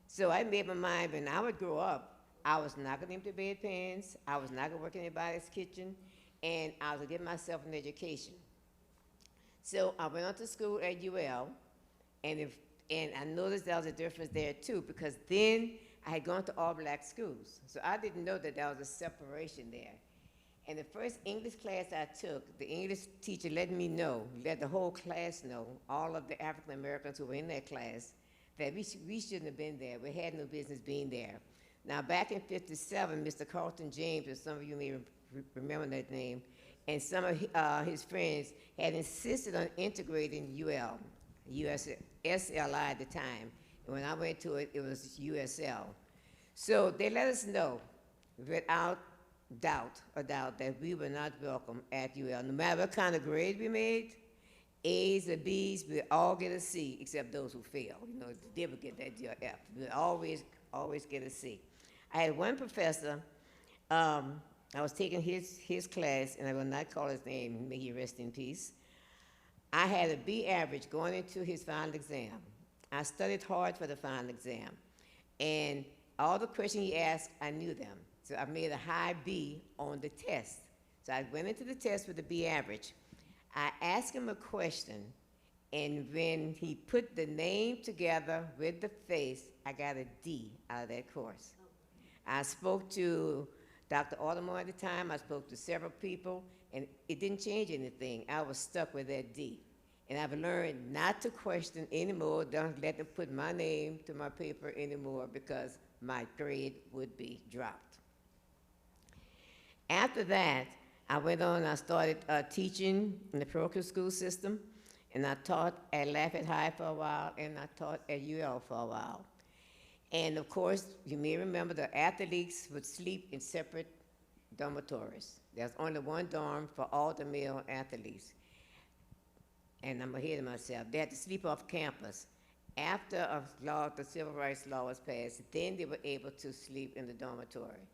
So I made my mind, when I would grow up, I was not going to empty bedpans, I was not going to work in anybody's kitchen, and I was going to give myself an education. So I went on to school at UL, and I noticed there was a difference there too, because then I had gone to all black schools. So I didn't know that there was a separation there. And the first English class I took, the English teacher let the whole class know, all of the African Americans who were in that class, that we shouldn't have been there. We had no business being there. Now, back in '57, Mr. Carlton James, as some of you may remember that name, and some of his friends had insisted on integrating SLI at the time. And when I went to it, it was USL. So they let us know without doubt that we were not welcome at UL. No matter what kind of grade we made, A's or B's, we all get a C, except those who failed. You know, they would get that F. We always get a C. I had one professor, I was taking his class, and I will not call his name, may he rest in peace. I had a B average going into his final exam. I studied hard for the final exam, and all the questions he asked, I knew them. So I made a high B on the test. So I went into the test with a B average. I asked him a question, and when he put the name together with the face, I got a D out of that course. I spoke to Dr. Audemars at the time. I spoke to several people, and it didn't change anything. I was stuck with that D. And I've learned not to question anymore, don't let them put my name to my paper anymore, because my grade would be dropped. After that, I went on, I started teaching in the parochial school system, and I taught at Lafayette High for a while, and I taught at UL for a while. And of course, you may remember the athletes would sleep in separate dormitories. There's only one dorm for all the male athletes. and I'm ahead of myself, they had to sleep off campus. After the civil rights law was passed, then they were able to sleep in the dormitory.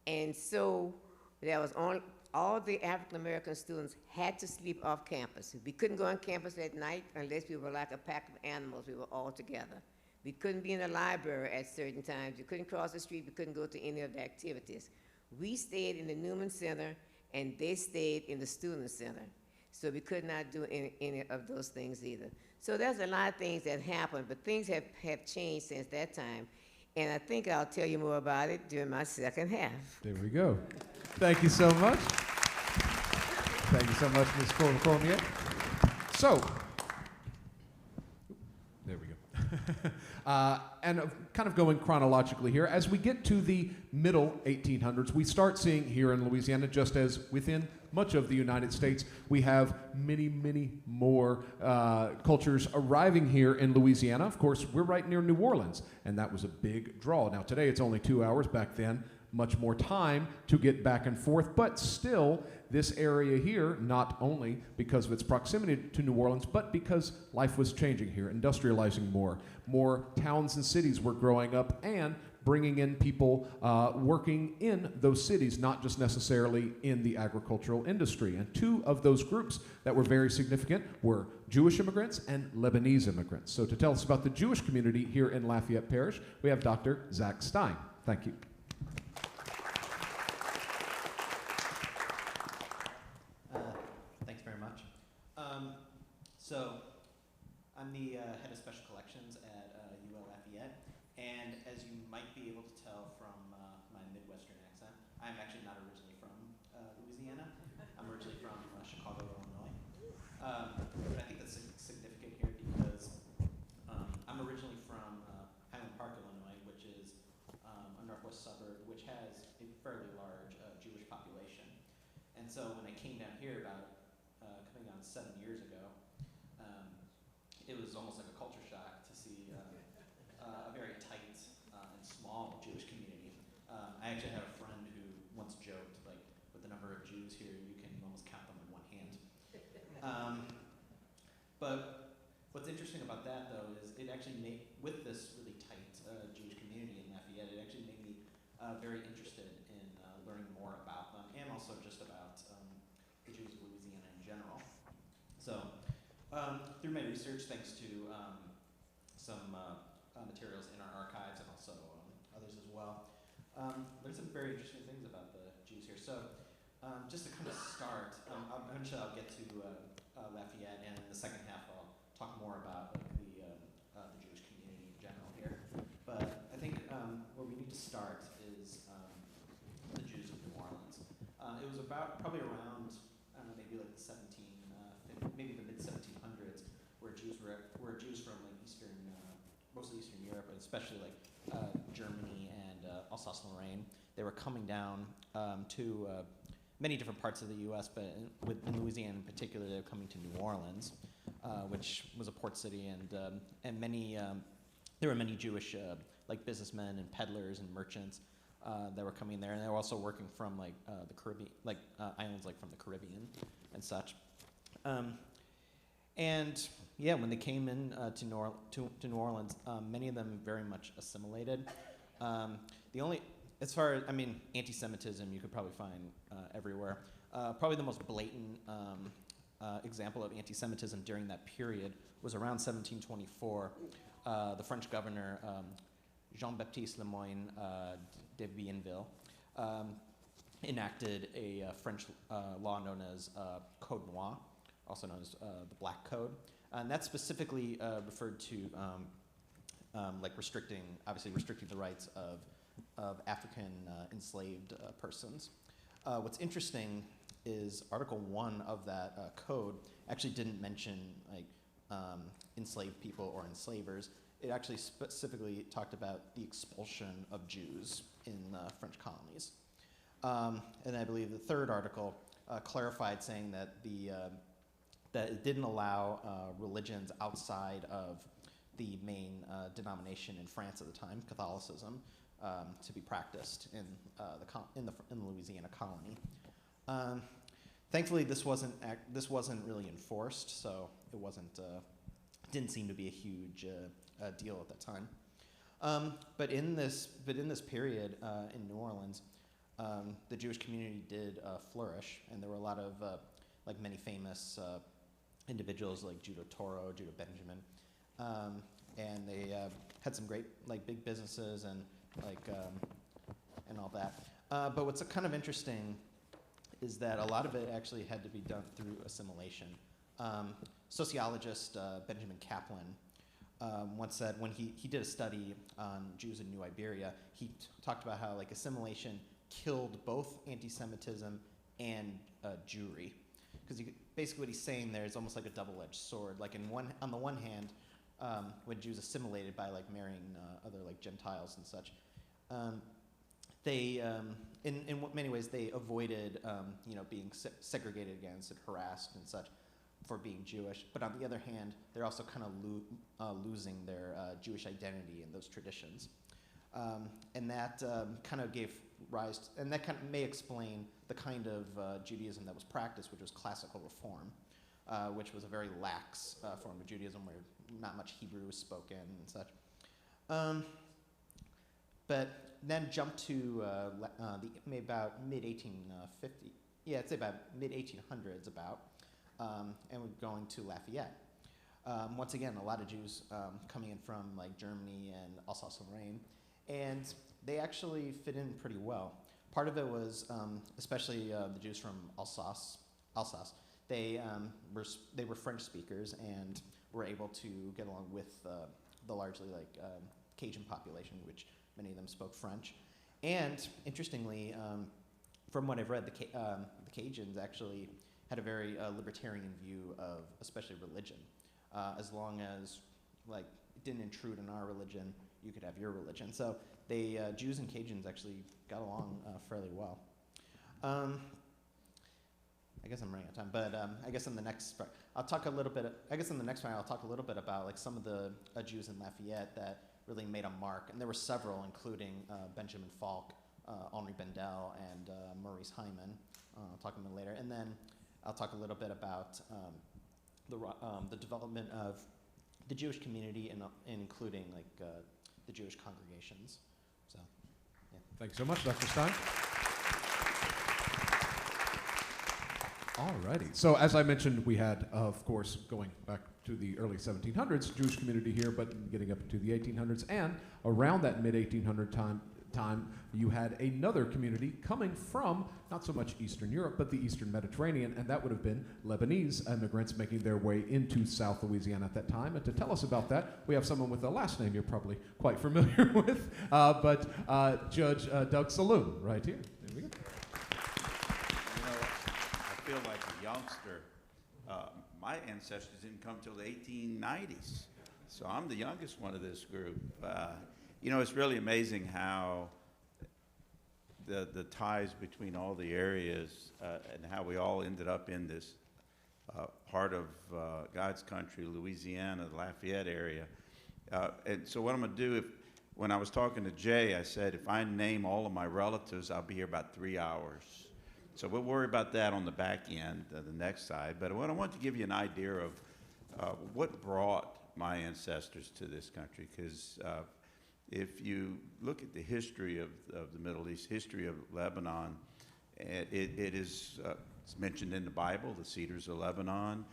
And so there was all the African American students had to sleep off campus. We couldn't go on campus at night unless we were like a pack of animals. We were all together. We couldn't be in the library at certain times. We couldn't cross the street. We couldn't go to any of the activities. We stayed in the Newman Center, and they stayed in the Student Center. So we could not do any of those things either. So there's a lot of things that happened, but things have changed since that time. And I think I'll tell you more about it during my second half. There we go. Thank you so much. Thank you so much, Ms. Cormier. So, there we go. And kind of going chronologically here, as we get to the middle 1800s, we start seeing here in Louisiana, just as within much of the United States, we have many, many more cultures arriving here in Louisiana. Of course, we're right near New Orleans, and that was a big draw. Now, today it's only 2 hours. Back then, much more time to get back and forth, but still, this area here, not only because of its proximity to New Orleans, but because life was changing here, industrializing more towns and cities were growing up, and bringing in people working in those cities, not just necessarily in the agricultural industry. And two of those groups that were very significant were Jewish immigrants and Lebanese immigrants. So to tell us about the Jewish community here in Lafayette Parish, we have Dr. Zach Stein. Thank you. Thanks very much. So I'm the head of special collections at UL Lafayette, and as you might be able to tell from my Midwestern accent, I'm actually not originally from Louisiana. I'm originally from Chicago, Illinois. But I think that's significant here because I'm originally from Highland Park, Illinois, which is a northwest suburb which has a fairly large Jewish population. And so when I came down here about coming on 7 years ago, it was almost like a culture shock to see a very tight and small Jewish community. I actually had a friend who once joked, like, with the number of Jews here, you can almost count them in one hand. But what's interesting about that, though, is it actually made, with this really tight Jewish community in Lafayette, it actually made me very interested in learning more about them, and also just about the Jews of Louisiana in general. So, through my research, thanks to some materials in our archives and also others as well, learned some very interesting things about the Jews here. So, just to kind of start, eventually I'll get to Lafayette, and in the second half I'll talk more about the Jewish community in general here. But I think where we need to start is the Jews of New Orleans. It was about probably around maybe like the maybe the mid 1700s, where Jews from like mostly Eastern Europe, but especially like Germany and Alsace-Lorraine. They were coming down to many different parts of the U.S., but in Louisiana in particular, they were coming to New Orleans, which was a port city, and many there were many Jewish like businessmen and peddlers and merchants that were coming there, and they were also working from like the Caribbean, like islands like from the Caribbean and such. And yeah, when they came in to New Orleans, many of them very much assimilated. The only, as far as, I mean, anti-Semitism you could probably find everywhere. Probably the most blatant example of anti-Semitism during that period was around 1724. The French governor, Jean-Baptiste Lemoyne de Bienville, enacted a French law known as Code Noir, also known as the Black Code. And that specifically referred to like restricting the rights of African enslaved persons. What's interesting is Article 1 of that code actually didn't mention like enslaved people or enslavers. It actually specifically talked about the expulsion of Jews in French colonies. And I believe the third article clarified, saying that that it didn't allow religions outside of the main denomination in France at the time, Catholicism, to be practiced in the Louisiana colony. thankfully, this wasn't really enforced, so it didn't seem to be a huge deal at that time. But in this period in New Orleans, the Jewish community did flourish, and there were a lot of like many famous individuals like Judah Toro, Judah Benjamin, and they had some great like big businesses and like and all that. But what's kind of interesting is that a lot of it actually had to be done through assimilation. Sociologist Benjamin Kaplan once said when he did a study on Jews in New Iberia, he talked about how like assimilation killed both anti-Semitism and Jewry. Because basically what he's saying there is almost like a double-edged sword. Like on the one hand, when Jews assimilated by like marrying other like Gentiles and such, they in many ways they avoided being segregated against and harassed and such for being Jewish. But on the other hand, they're also kind of losing their Jewish identity and those traditions. And that kind of gave rise, and that kind of may explain the kind of Judaism that was practiced, which was classical reform, which was a very lax form of Judaism where not much Hebrew was spoken and such. But then jump to about mid-1850, yeah, it's about mid-1800s about, and we're going to Lafayette. Once again, a lot of Jews coming in from like Germany and Alsace-Lorraine, and they actually fit in pretty well. Part of it was, especially the Jews from Alsace, they were French speakers and were able to get along with the largely like Cajun population, which many of them spoke French. And interestingly, from what I've read, the Cajuns actually had a very libertarian view of especially religion. As long as like it didn't intrude on our religion, you could have your religion. So they Jews and Cajuns actually got along fairly well. I guess I'm running out of time, but I guess in the next part, I'll talk a little bit. I guess in the next part, I'll talk a little bit about like some of the Jews in Lafayette that really made a mark, and there were several, including Benjamin Falk, Henri Bendel, and Maurice Hyman. I'll talk about them later, and then I'll talk a little bit about the development of the Jewish community, and including like the Jewish congregations. So, yeah. Thanks so much, Dr. Stein. Alrighty. So as I mentioned, we had, of course, going back to the early 1700s, Jewish community here, but getting up to the 1800s, and around that mid-1800 time, you had another community coming from not so much Eastern Europe, but the Eastern Mediterranean, and that would have been Lebanese immigrants making their way into South Louisiana at that time. And to tell us about that, we have someone with a last name you're probably quite familiar with, Judge Doug Saloon, right here. There we go. I feel like a youngster. My ancestors didn't come till the 1890s, so I'm the youngest one of this group. It's really amazing how the ties between all the areas and how we all ended up in this part of God's country, Louisiana, the Lafayette area. And so what I'm going to do, when I was talking to Jay, I said, if I name all of my relatives, I'll be here about 3 hours. So we'll worry about that on the back end, the next side. But what I want to give you an idea of what brought my ancestors to this country, because if you look at the history of the Middle East, history of Lebanon, it is it's mentioned in the Bible, the cedars of Lebanon.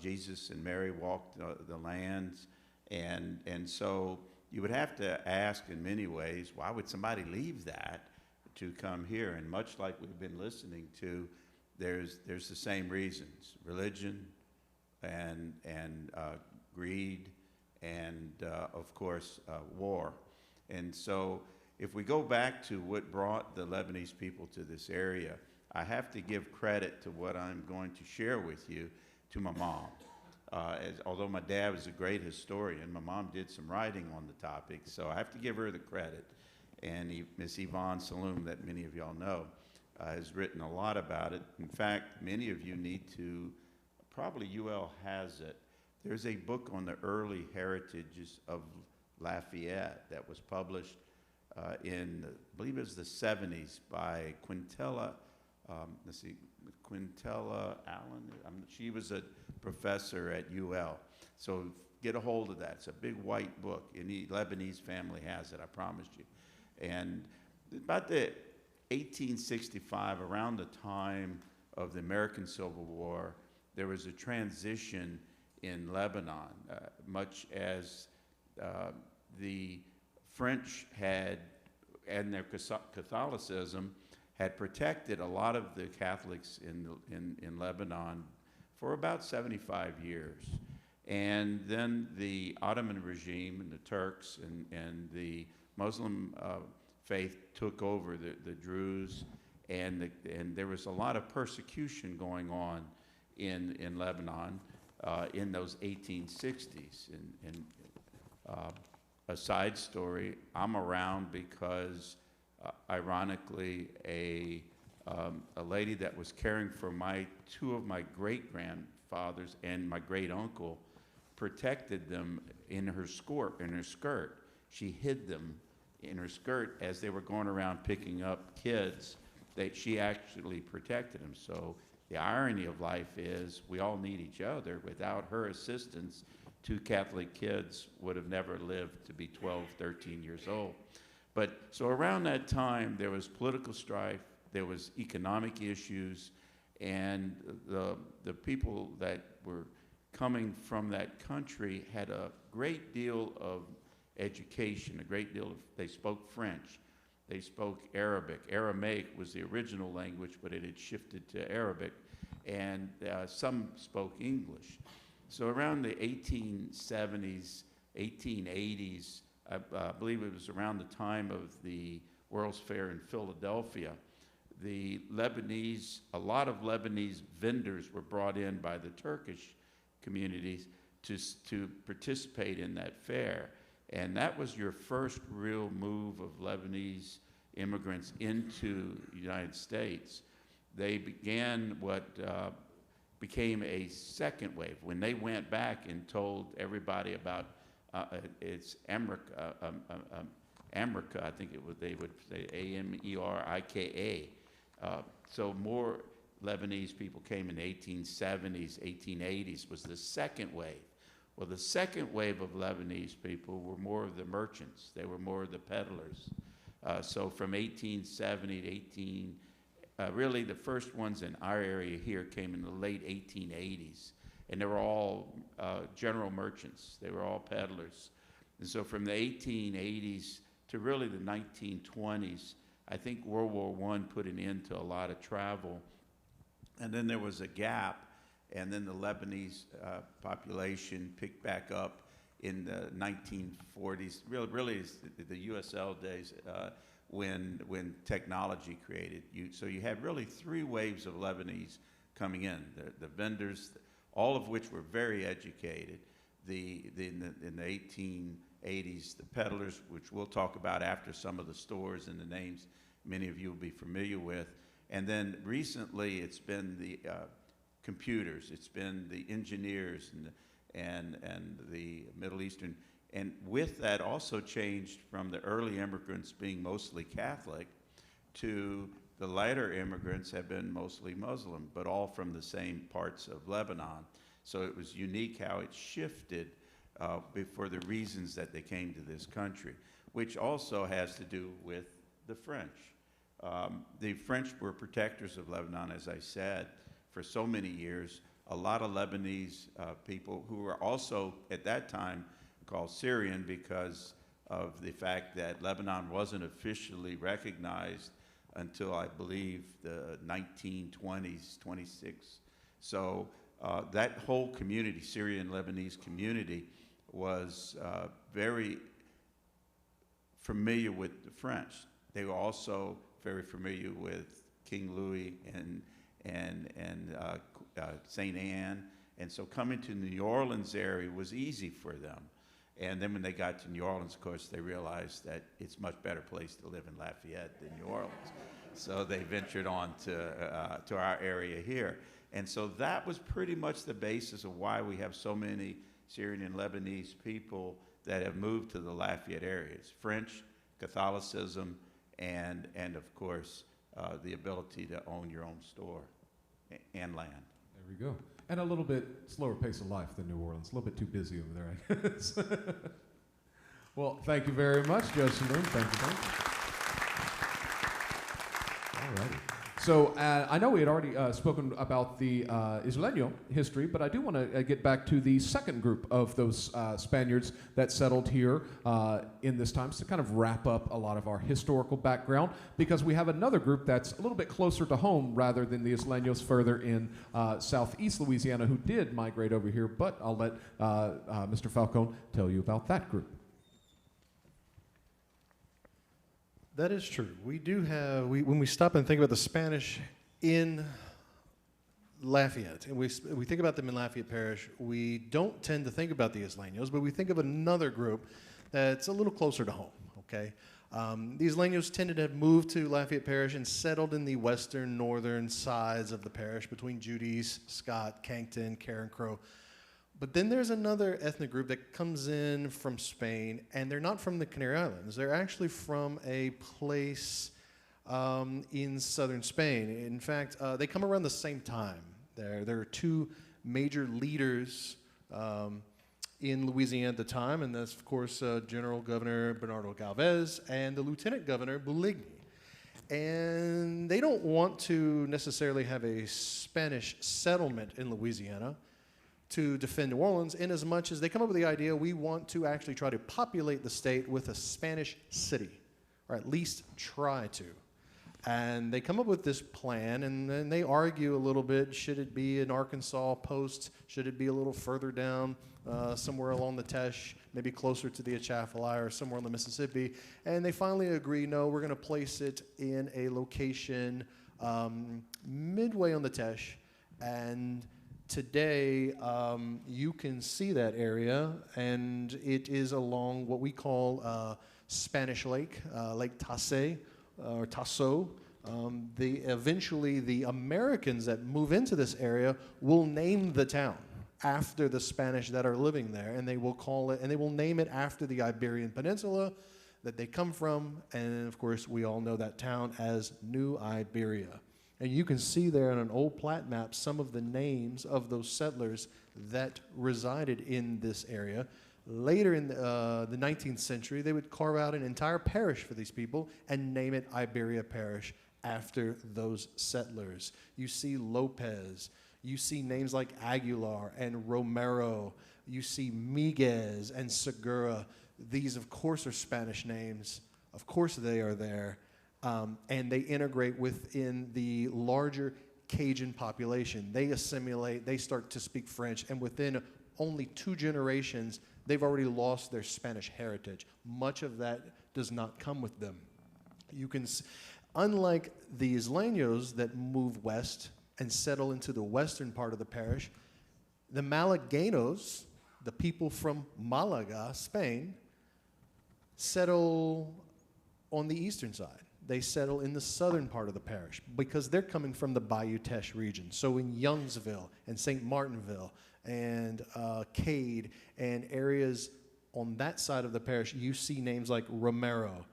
Jesus and Mary walked the lands, and so you would have to ask in many ways, why would somebody leave that to come here? And much like we've been listening to, there's the same reasons: religion, and greed, and of course war. And so if we go back to what brought the Lebanese people to this area, I have to give credit to what I'm going to share with you to my mom. Although my dad was a great historian, my mom did some writing on the topic, so I have to give her the credit. And Miss Yvonne Saloom, that many of y'all know, has written a lot about it. In fact, many of you need to, probably UL has it. There's a book on the early heritages of Lafayette that was published in, I believe it was the 70s, by Quintella let's see, Quintella Allen. She was a professor at UL. So get a hold of that. It's a big white book. Any Lebanese family has it, I promise you. And about the 1865, around the time of the American Civil War, there was a transition in Lebanon, much as the French had, and their Catholicism, had protected a lot of the Catholics in Lebanon for about 75 years. And then the Ottoman regime and the Turks and the Muslim faith took over the Druze, and there was a lot of persecution going on in Lebanon in those 1860s. And a side story, I'm around because ironically, a lady that was caring for two of my great-grandfathers and my great-uncle protected them in her skirt. She hid them in her skirt as they were going around picking up kids. She actually protected them. So the irony of life is we all need each other. Without her assistance, 2 Catholic kids would have never lived to be 12, 13 years old. But so around that time, there was political strife, there was economic issues, and the people that were coming from that country had a great deal of education, they spoke French, they spoke Arabic. Aramaic was the original language, but it had shifted to Arabic, and some spoke English. So around the 1870s, 1880s, I believe it was around the time of the World's Fair in Philadelphia, a lot of Lebanese vendors were brought in by the Turkish communities to participate in that fair. And that was your first real move of Lebanese immigrants into the United States. They began what became a second wave. When they went back and told everybody about it's America, I think they would say Amerika. So more Lebanese people came in the 1870s, 1880s was the second wave. Well, the second wave of Lebanese people were more of the merchants. They were more of the peddlers. So from 1870 to really the first ones in our area here came in the late 1880s. And they were all general merchants. They were all peddlers. And so from the 1880s to really the 1920s, I think World War I put an end to a lot of travel. And then there was a gap, and then the Lebanese population picked back up in the 1940s, really the USL days, when technology created. So you had really 3 waves of Lebanese coming in. The vendors, all of which were very educated. In the 1880s, the peddlers, which we'll talk about after some of the stores and the names many of you will be familiar with. And then recently, it's been the computers, it's been the engineers and the Middle Eastern. And with that also changed from the early immigrants being mostly Catholic to the later immigrants have been mostly Muslim, but all from the same parts of Lebanon. So it was unique how it shifted for the reasons that they came to this country, which also has to do with the French. The French were protectors of Lebanon, as I said, for so many years. A lot of Lebanese people who were also at that time called Syrian because of the fact that Lebanon wasn't officially recognized until I believe the 1920s, 26. So that whole community, Syrian Lebanese community, was very familiar with the French. They were also very familiar with King Louis and St. Anne. And so coming to New Orleans area was easy for them. And then when they got to New Orleans, of course, they realized that it's a much better place to live in Lafayette than New Orleans. So they ventured on to our area here. And so that was pretty much the basis of why we have so many Syrian and Lebanese people that have moved to the Lafayette area. It's French, Catholicism, and of course, the ability to own your own store and land. There we go. And a little bit slower pace of life than New Orleans. A little bit too busy over there, I guess. Well, thank you very much, Judge Saloon. Thank you. All righty. So I know we had already spoken about the Isleño history, but I do want to get back to the second group of those Spaniards that settled here in this time, to kind of wrap up a lot of our historical background, because we have another group that's a little bit closer to home rather than the Isleños further in southeast Louisiana who did migrate over here, but I'll let Mr. Falcone tell you about that group. That is true. We do have, when we stop and think about the Spanish in Lafayette, and we think about them in Lafayette Parish, we don't tend to think about the Isleños, but we think of another group that's a little closer to home, okay? The Isleños tended to have moved to Lafayette Parish and settled in the western, northern sides of the parish between Judy's, Scott, Cancton, Carencro. But then there's another ethnic group that comes in from Spain, and they're not from the Canary Islands. They're actually from a place in southern Spain. In fact, they come around the same time. There are two major leaders in Louisiana at the time, and that's, of course, General Governor Bernardo Galvez and the Lieutenant Governor Buligny. And they don't want to necessarily have a Spanish settlement in Louisiana to defend New Orleans, in as much as they come up with the idea we want to actually try to populate the state with a Spanish city, or at least try to. And they come up with this plan, and then they argue a little bit. Should it be in Arkansas post? Should it be a little further down, somewhere along the Teche, maybe closer to the Atchafalaya or somewhere on the Mississippi? And they finally agree, no, we're going to place it in a location midway on the Teche. And today, you can see that area, and it is along what we call Spanish Lake, Lake Tasse, or Tasso. Eventually, the Americans that move into this area will name the town after the Spanish that are living there, and they will call it, and they will name it after the Iberian Peninsula that they come from, and of course, we all know that town as New Iberia. And you can see there on an old plat map some of the names of those settlers that resided in this area. Later in the 19th century, they would carve out an entire parish for these people and name it Iberia Parish after those settlers. You see Lopez. You see names like Aguilar and Romero. You see Miguez and Segura. These, of course, are Spanish names. Of course, they are there. And they integrate within the larger Cajun population. They assimilate, they start to speak French, and within only 2 generations, they've already lost their Spanish heritage. Much of that does not come with them. You can, unlike the Isleños that move west and settle into the western part of the parish, the Malagueños, the people from Malaga, Spain, settle on the eastern side. They settle in the southern part of the parish because they're coming from the Bayou Teche region. So in Youngsville and St. Martinville and Cade and areas on that side of the parish, you see names like Romero.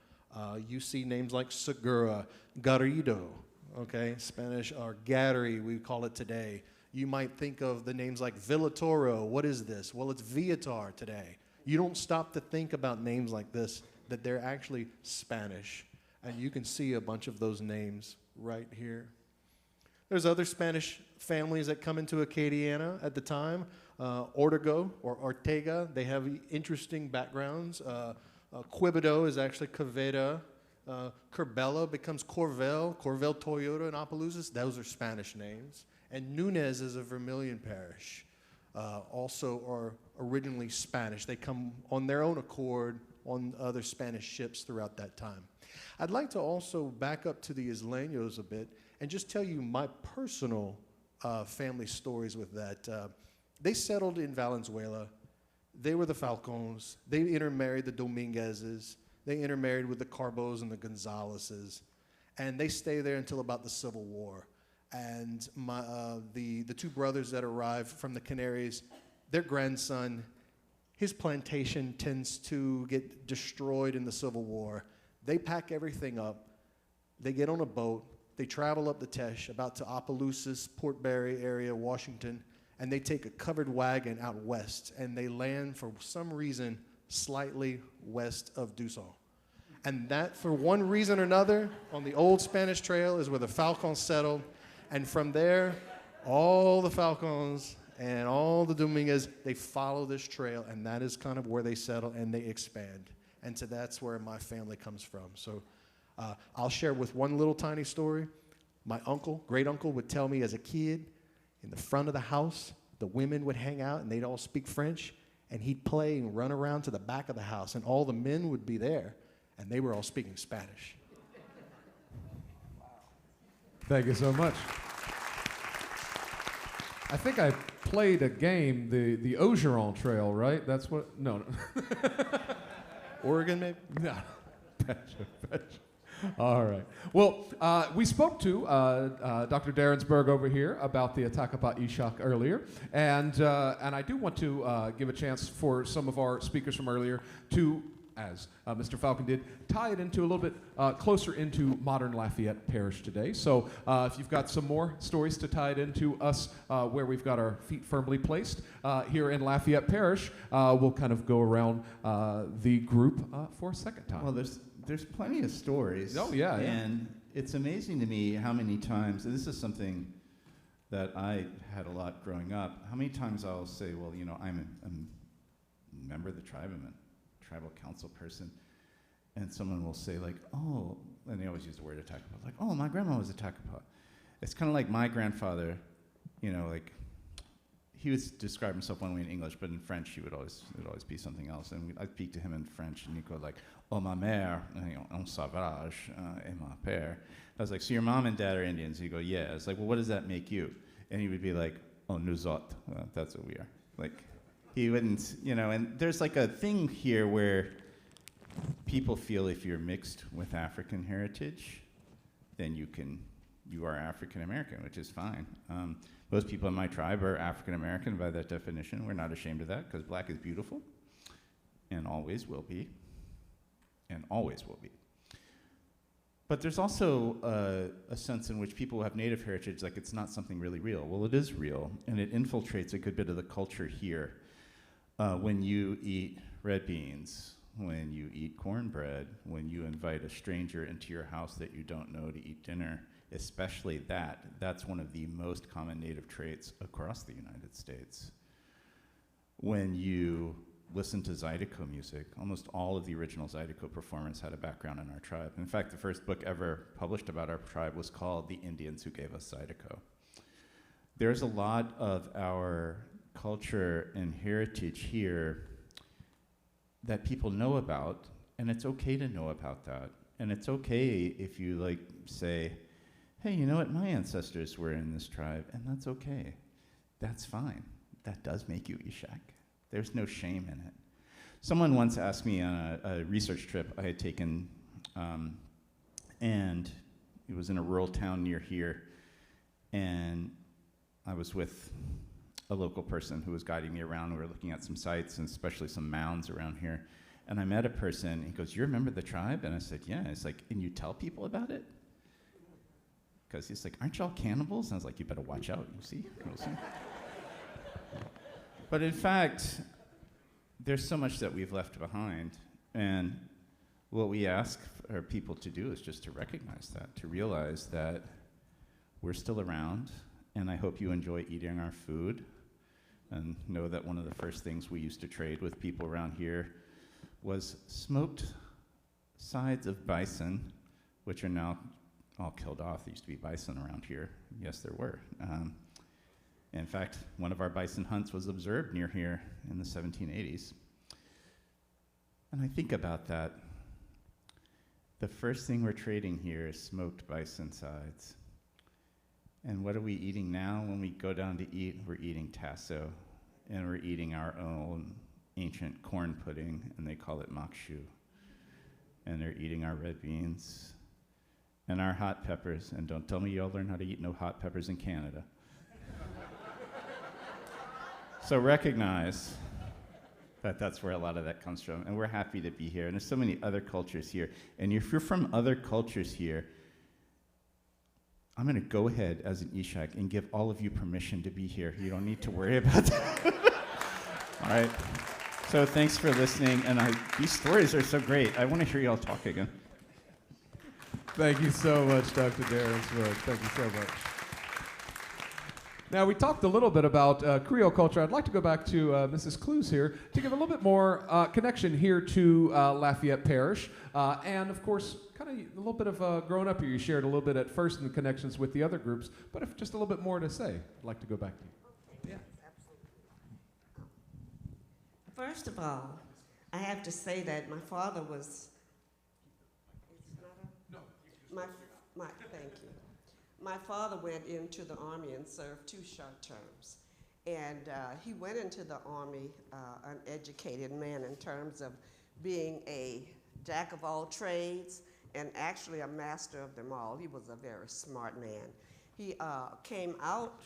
You see names like Segura, Garrido, okay, Spanish, or Garry, we call it today. You might think of the names like Villatoro. What is this? Well, it's Viatar today. You don't stop to think about names like this, that they're actually Spanish. And you can see a bunch of those names right here. There's other Spanish families that come into Acadiana at the time. Ortego or Ortega, they have interesting backgrounds. Quibido is actually Quevedo. Corbella becomes Corvel, Corvel Toyota and Opelousas. Those are Spanish names. And Nunez is a Vermilion parish. Also are originally Spanish. They come on their own accord on other Spanish ships throughout that time. I'd like to also back up to the Isleños a bit and just tell you my personal family stories with that. They settled in Valenzuela. They were the Falcones. They intermarried the Dominguezes. They intermarried with the Carbos and the Gonzaleses. And they stayed there until about the Civil War. And the 2 brothers that arrived from the Canaries, their grandson, his plantation tends to get destroyed in the Civil War. They pack everything up. They get on a boat. They travel up the Teche, about to Opelousas, Port Barre area, Washington, and they take a covered wagon out west, and they land, for some reason, slightly west of Dusson. And that, for one reason or another, on the old Spanish Trail is where the Falcons settled. And from there, all the Falcons and all the Dominguez, they follow this trail, and that is kind of where they settle and they expand. And so that's where my family comes from. So I'll share with one little tiny story. My uncle, great uncle, would tell me as a kid, in the front of the house, the women would hang out and they'd all speak French, and he'd play and run around to the back of the house, and all the men would be there, and they were all speaking Spanish. Thank you so much. I think I played a game, the Ogeron Trail, right? That's what? No. Oregon, maybe? No. Betcha. All right. Well, we spoke to Dr. Darensberg over here about the Atakapa Ishak earlier, and I do want to give a chance for some of our speakers from earlier to, as Mr. Falcon did, tie it into a little bit closer into modern Lafayette Parish today. So if you've got some more stories to tie it into us where we've got our feet firmly placed here in Lafayette Parish, we'll kind of go around the group for a second time. Well, there's plenty of stories. Oh, yeah. And it's amazing to me how many times, and this is something that I had a lot growing up, how many times I'll say, well, you know, I'm a member of the tribe, I'm a tribal council person, and someone will say like, oh, and they always use the word Atakapa, like, oh, my grandma was Atakapa. It's kind of like my grandfather, you know, like, he would describe himself one way in English, but in French, it would always be something else. And I'd speak to him in French, and he'd go like, "Oh, ma mère, un sauvage, et ma père." I was like, "So your mom and dad are Indians?" He'd go, "Yeah." It's like, "Well, what does that make you?" And he would be like, "Oh, nous autres, that's what we are." Like, he wouldn't, you know. And there's like a thing here where people feel if you're mixed with African heritage, then you are African American, which is fine. Most people in my tribe are African American by that definition. We're not ashamed of that because black is beautiful and always will be. And always will be. But there's also a sense in which people who have native heritage, like it's not something really real. Well, it is real, and it infiltrates a good bit of the culture here. When you eat red beans, when you eat cornbread, when you invite a stranger into your house that you don't know to eat dinner, especially that's one of the most common native traits across the United States. When you listen to Zydeco music, almost all of the original Zydeco performers had a background in our tribe. In fact, the first book ever published about our tribe was called The Indians Who Gave Us Zydeco. There's a lot of our culture and heritage here that people know about, and it's okay to know about that. And it's okay if you like say, hey, you know what, my ancestors were in this tribe, and that's okay. That's fine. That does make you Ishak. There's no shame in it. Someone once asked me on a research trip I had taken, and it was in a rural town near here, and I was with a local person who was guiding me around. We were looking at some sites, and especially some mounds around here, and I met a person, he goes, you remember the tribe? And I said, yeah. It's like, and you tell people about it? Because he's like, aren't y'all cannibals? And I was like, you better watch out, you see? You'll see. But in fact, there's so much that we've left behind, and what we ask our people to do is just to recognize that, to realize that we're still around, and I hope you enjoy eating our food, and know that one of the first things we used to trade with people around here was smoked sides of bison, which are now all killed off. There used to be bison around here. Yes, there were. In fact, one of our bison hunts was observed near here in the 1780s. And I think about that. The first thing we're trading here is smoked bison sides. And what are we eating now? When we go down to eat, we're eating tasso, and we're eating our own ancient corn pudding, and they call it makshu. And they're eating our red beans and our hot peppers. And don't tell me y'all learn how to eat no hot peppers in Canada. So recognize that that's where a lot of that comes from, and we're happy to be here. And there's so many other cultures here. And if you're from other cultures here, I'm going to go ahead as an Ishak and give all of you permission to be here. You don't need to worry about that. All right. So thanks for listening. And these stories are so great. I want to hear you all talk again. Thank you so much, Dr. Darren Swift. Thank you so much. Now, we talked a little bit about Creole culture. I'd like to go back to Mrs. Clues here to give a little bit more connection here to Lafayette Parish. And, of course, kind of a little bit of growing up here. You shared a little bit at first in the connections with the other groups, but if just a little bit more to say, I'd like to go back to you. Yeah. Absolutely. First of all, I have to say that my father was... Thank you. My father went into the Army and served 2 short terms. And he went into the Army an educated man in terms of being a jack of all trades and actually a master of them all. He was a very smart man. He came out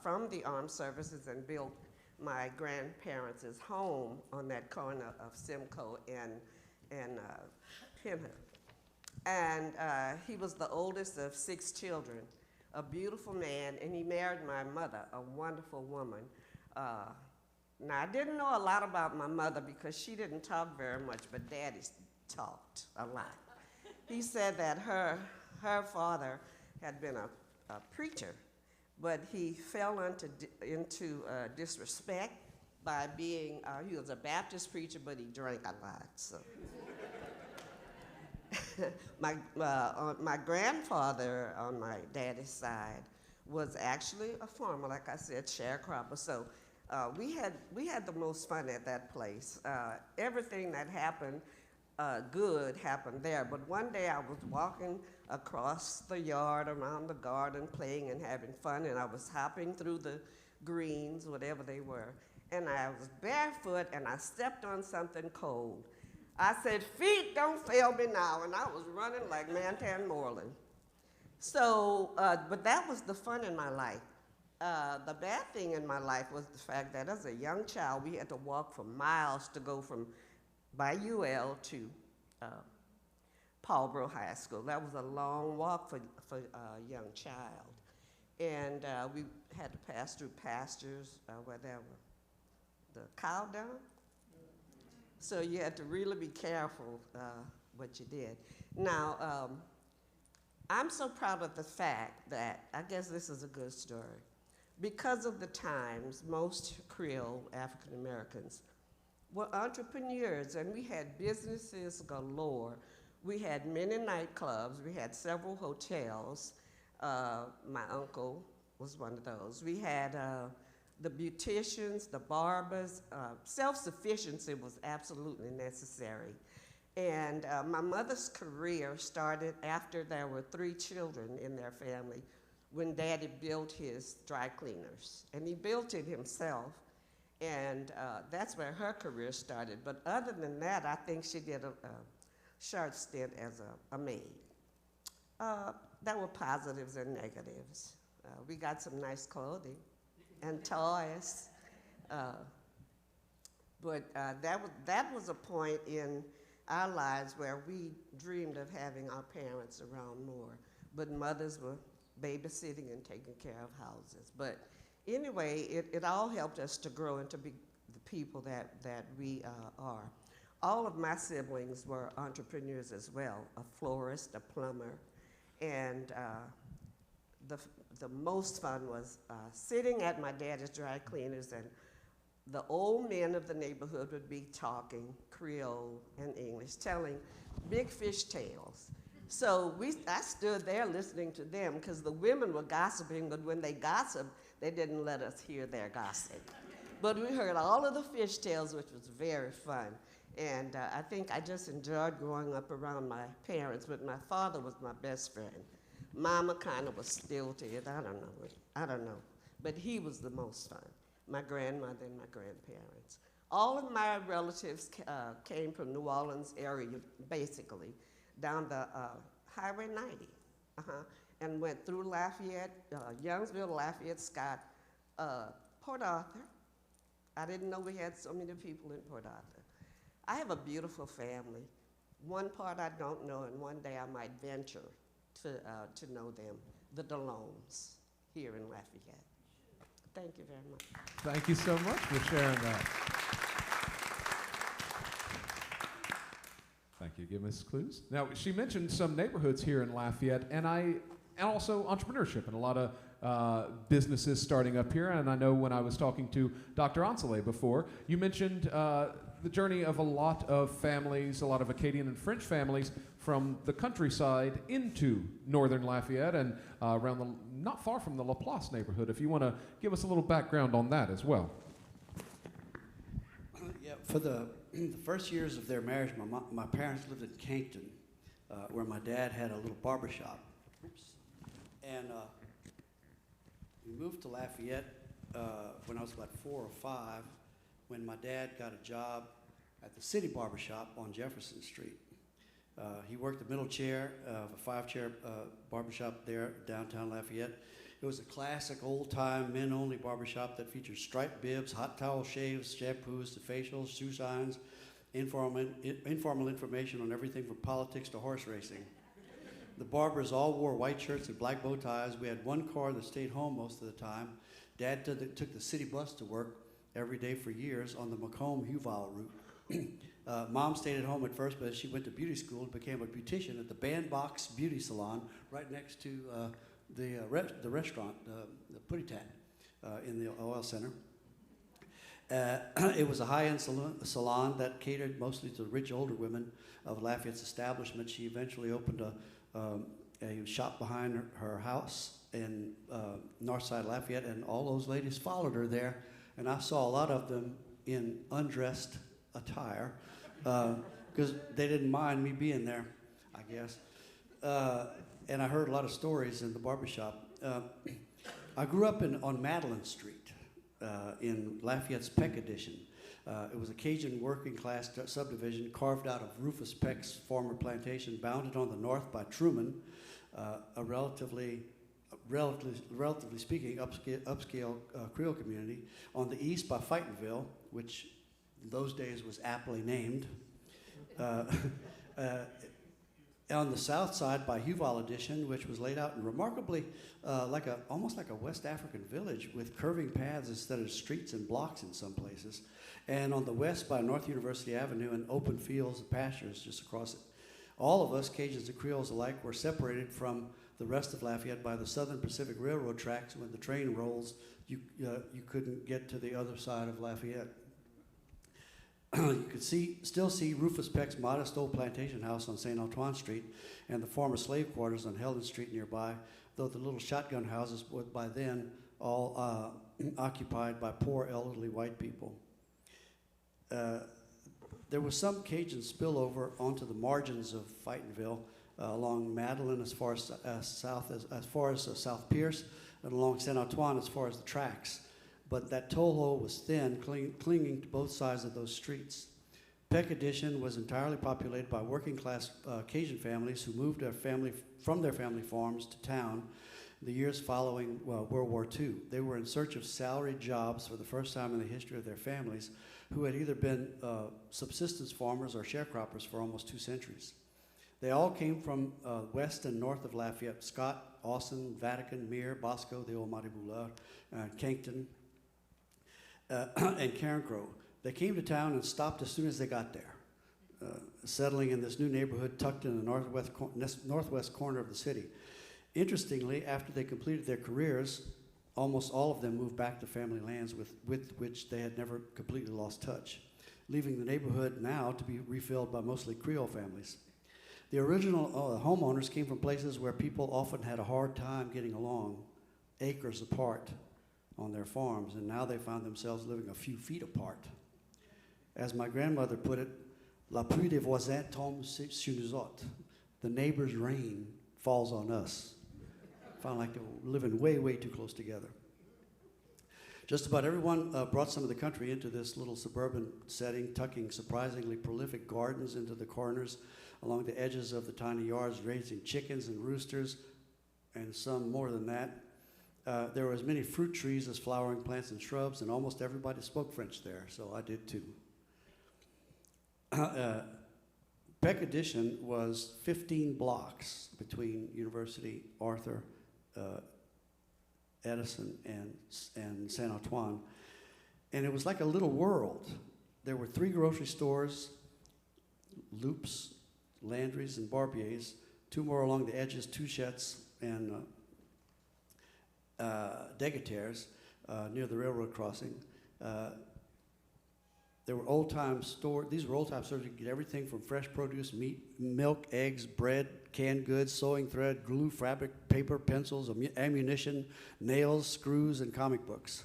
from the armed services and built my grandparents' home on that corner of Simcoe and Pinhook. And he was the oldest of 6 children, a beautiful man, and he married my mother, a wonderful woman. Now, I didn't know a lot about my mother because she didn't talk very much, but Daddy talked a lot. He said that her father had been a preacher, but he fell into disrespect by being, he was a Baptist preacher, but he drank a lot, so. My grandfather on my daddy's side was actually a farmer, like I said, sharecropper. So we had the most fun at that place. Everything that happened good happened there. But one day I was walking across the yard, around the garden, playing and having fun, and I was hopping through the greens, whatever they were, and I was barefoot and I stepped on something cold. I said, feet don't fail me now, and I was running like Mantan Moreland. So, but that was the fun in my life. The bad thing in my life was the fact that as a young child, we had to walk for miles to go by UL to Paulboro High School. That was a long walk for a young child. And we had to pass through pastures where there were the cow dung. So you had to really be careful what you did. Now, I'm so proud of the fact that, I guess this is a good story. Because of the times, most Creole African Americans were entrepreneurs, and we had businesses galore. We had many nightclubs. We had several hotels. My uncle was one of those. We had the beauticians, the barbers. Self-sufficiency was absolutely necessary. And my mother's career started after there were 3 children in their family, when Daddy built his dry cleaners. And he built it himself, and that's where her career started. But other than that, I think she did a short stint as a maid. There were positives and negatives. We got some nice clothing and toys. But that was a point in our lives where we dreamed of having our parents around more. But mothers were babysitting and taking care of houses. But anyway, it all helped us to grow and to be the people that we are. All of my siblings were entrepreneurs as well, a florist, a plumber, and the most fun was sitting at my daddy's dry cleaners, and the old men of the neighborhood would be talking Creole and English, telling big fish tales. So I stood there listening to them because the women were gossiping, but when they gossiped, they didn't let us hear their gossip. But we heard all of the fish tales, which was very fun. And I think I just enjoyed growing up around my parents, but my father was my best friend. Mama kind of was stilted, I don't know. But he was the most fun, my grandmother and my grandparents. All of my relatives came from New Orleans area, basically, down the Highway 90, and went through Lafayette, Youngsville, Lafayette, Scott, Port Arthur. I didn't know we had so many people in Port Arthur. I have a beautiful family. One part I don't know, and one day I might venture to know them. the Delones here in Lafayette. Thank you very much. Thank you so much for sharing that. Thank you. Give us clues. Now, she mentioned some neighborhoods here in Lafayette, and also entrepreneurship and a lot of businesses starting up here. And I know when I was talking to Dr. Ensemble before, you mentioned the journey of a lot of families, a lot of Acadian and French families from the countryside into northern Lafayette and not far from the Laplace neighborhood. If you want to give us a little background on that as well. Yeah, for the first years of their marriage, my parents lived in Cankton, where my dad had a little barber shop. Oops. And we moved to Lafayette when I was about 4 or 5, when my dad got a job at the city barber shop on Jefferson Street. He worked the middle chair of a 5-chair barber shop there downtown Lafayette. It was a classic old-time men-only barbershop that featured striped bibs, hot towel shaves, shampoos, to facials, shoe shines, informal information on everything from politics to horse racing. The barbers all wore white shirts and black bow ties. We had one car that stayed home most of the time. Dad took the city bus to work every day for years on the Macomb-Huval route. Mom stayed at home at first, but she went to beauty school and became a beautician at the Bandbox Beauty Salon right next to the restaurant, the Putty Tat, in the oil center. It was a high-end salon that catered mostly to rich older women of Lafayette's establishment. She eventually opened a shop behind her house in Northside Lafayette, and all those ladies followed her there, and I saw a lot of them in undressed attire because they didn't mind me being there, I guess. And I heard a lot of stories in the barbershop. I grew up on Madeline Street in Lafayette's Peck Edition. It was a Cajun working class subdivision carved out of Rufus Peck's former plantation, bounded on the north by Truman, a relatively speaking, upscale Creole community. On the east by Fightonville, which in those days was aptly named. On the south side by Huval Addition, which was laid out in remarkably almost like a West African village with curving paths instead of streets and blocks in some places. And on the west by North University Avenue and open fields and pastures just across it. All of us, Cajuns and Creoles alike, were separated from the rest of Lafayette by the Southern Pacific Railroad tracks. When the train rolls, you couldn't get to the other side of Lafayette. You could still see Rufus Peck's modest old plantation house on St. Antoine Street and the former slave quarters on Helen Street nearby, though the little shotgun houses were by then all occupied by poor elderly white people. There was some Cajun spillover onto the margins of Fightonville along Madeline as far as South Pierce, and along St. Antoine as far as the tracks. But that toll was thin, clinging to both sides of those streets. Peck Addition was entirely populated by working class Cajun families who moved from their family farms to town the years following World War II. They were in search of salaried jobs for the first time in the history of their families, who had either been subsistence farmers or sharecroppers for almost 2 centuries. They all came from west and north of Lafayette: Scott, Austin, Vatican, Mere, Bosco, the old Maribula, Cankton, and Carencro. They came to town and stopped as soon as they got there, settling in this new neighborhood tucked in the northwest corner of the city. Interestingly, after they completed their careers, almost all of them moved back to family lands with which they had never completely lost touch, leaving the neighborhood now to be refilled by mostly Creole families. The original homeowners came from places where people often had a hard time getting along, acres apart on their farms, and now they found themselves living a few feet apart. As my grandmother put it, la pluie des voisins tombe sur nous autres. The neighbor's rain falls on us. Found like they were living way, way too close together. Just about everyone brought some of the country into this little suburban setting, tucking surprisingly prolific gardens into the corners along the edges of the tiny yards, raising chickens and roosters, and some more than that. There were as many fruit trees as flowering plants and shrubs, and almost everybody spoke French there, so I did too. Peck Addition was 15 blocks between University, Arthur, Edison and Saint Antoine, and it was like a little world. There were 3 grocery stores, Loops, Landry's, and Barbier's, 2 more along the edges, Touchette's and Degaterre's near the railroad crossing. There were old-time stores. These were old-time stores. You could get everything from fresh produce, meat, milk, eggs, bread, canned goods, sewing thread, glue, fabric, paper, pencils, ammunition, nails, screws, and comic books.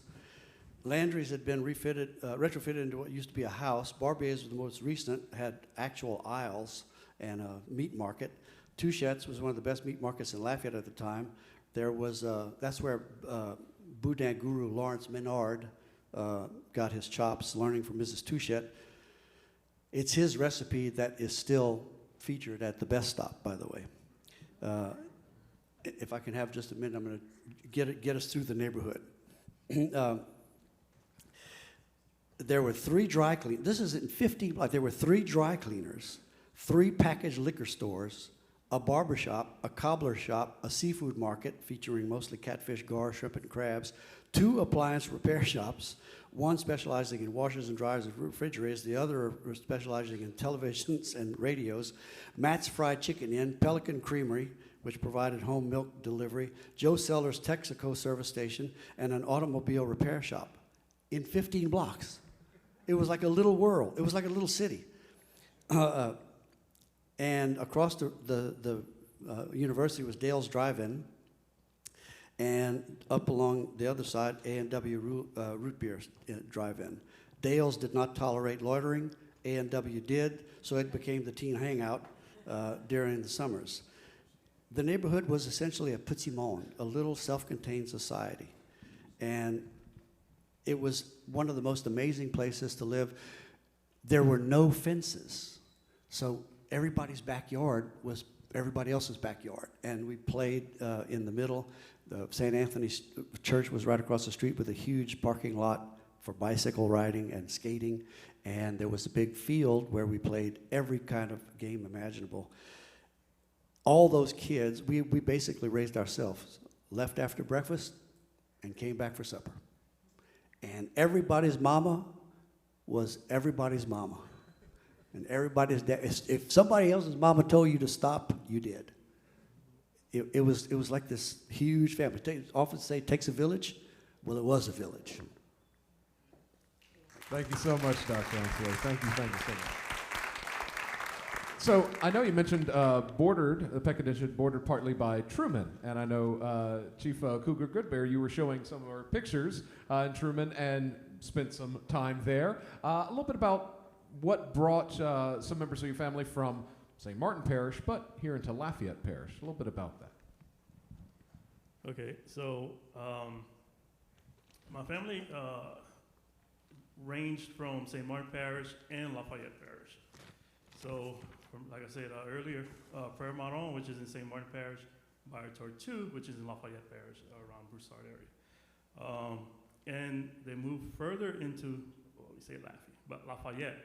Landry's had been retrofitted into what used to be a house. Barbier's was the most recent, had actual aisles and a meat market. Touchette's was one of the best meat markets in Lafayette at the time. There was, that's where boudin guru Lawrence Menard got his chops, learning from Mrs. Touchette. It's his recipe that is still featured at the Best Stop, by the way. If I can have just a minute, I'm going to get us through the neighborhood. There were 3 dry cleaners. This is in 15 blocks. There were 3 dry cleaners, 3 packaged liquor stores, a barber shop, a cobbler shop, a seafood market featuring mostly catfish, gar, shrimp, and crabs, 2 appliance repair shops, one specializing in washers and dryers and refrigerators, the other specializing in televisions and radios, Matt's Fried Chicken Inn, Pelican Creamery, which provided home milk delivery, Joe Sellers Texaco service station, and an automobile repair shop in 15 blocks. It was like a little world. It was like a little city. And across the university was Dale's Drive-In, and up along the other side, A&W Root Beer Drive-In. Dale's did not tolerate loitering. A&W did, so it became the teen hangout during the summers. The neighborhood was essentially a petit monde, a little self-contained society. And it was one of the most amazing places to live. There were no fences, so everybody's backyard was everybody else's backyard, and we played in the middle. The St. Anthony's Church was right across the street with a huge parking lot for bicycle riding and skating, and there was a big field where we played every kind of game imaginable. All those kids, we basically raised ourselves, left after breakfast and came back for supper. And everybody's mama was everybody's mama. And everybody's dad. If somebody else's mama told you to stop, you did. It was like this huge family. Often say it takes a village. Well, it was a village. Thank you so much, Dr. Ansley. Thank you so much. So I know you mentioned the Peck Edition bordered partly by Truman, and I know Chief Cougar Goodbear, you were showing some of our pictures in Truman and spent some time there. A little bit about what brought some members of your family from St. Martin Parish, but here into Lafayette Parish. A little bit about that. Okay, so my family ranged from St. Martin Parish and Lafayette Parish. So, from, like I said earlier, Prairie Maron, which is in St. Martin Parish, Mirator 2, which is in Lafayette Parish, around Broussard area. And they moved further into, well, we say Lafayette.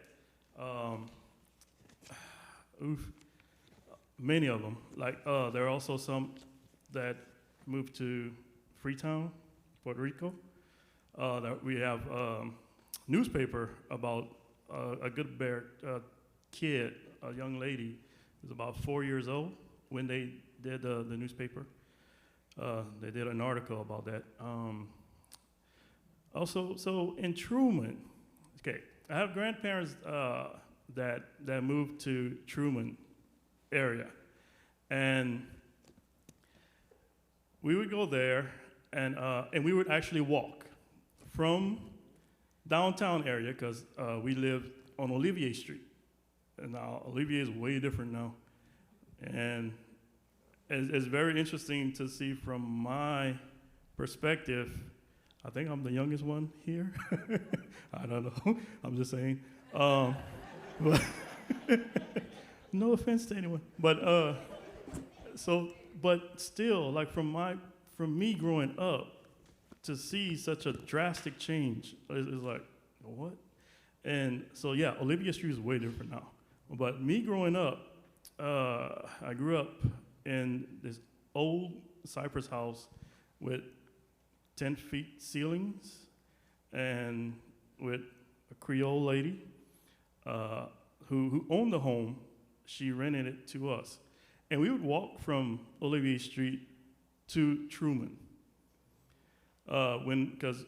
Many of them. Like, there are also some that moved to Freetown, Puerto Rico. That we have newspaper about a good bear kid, a young lady, who's about 4 years old when they did the newspaper. They did an article about that. Also, so in Truman, okay, I have grandparents that moved to Truman area, and we would go there, and we would actually walk from downtown area because we lived on Olivier Street, and now Olivier is way different now, and it's very interesting to see from my perspective. I think I'm the youngest one here. I don't know. I'm just saying. But no offense to anyone. But but still, like from me growing up, to see such a drastic change is like, what? And so yeah, Olivia Street is way different now. But me growing up, I grew up in this old cypress house with 10-feet ceilings, and with a Creole lady who owned the home. She rented it to us. And we would walk from Olivier Street to Truman. Because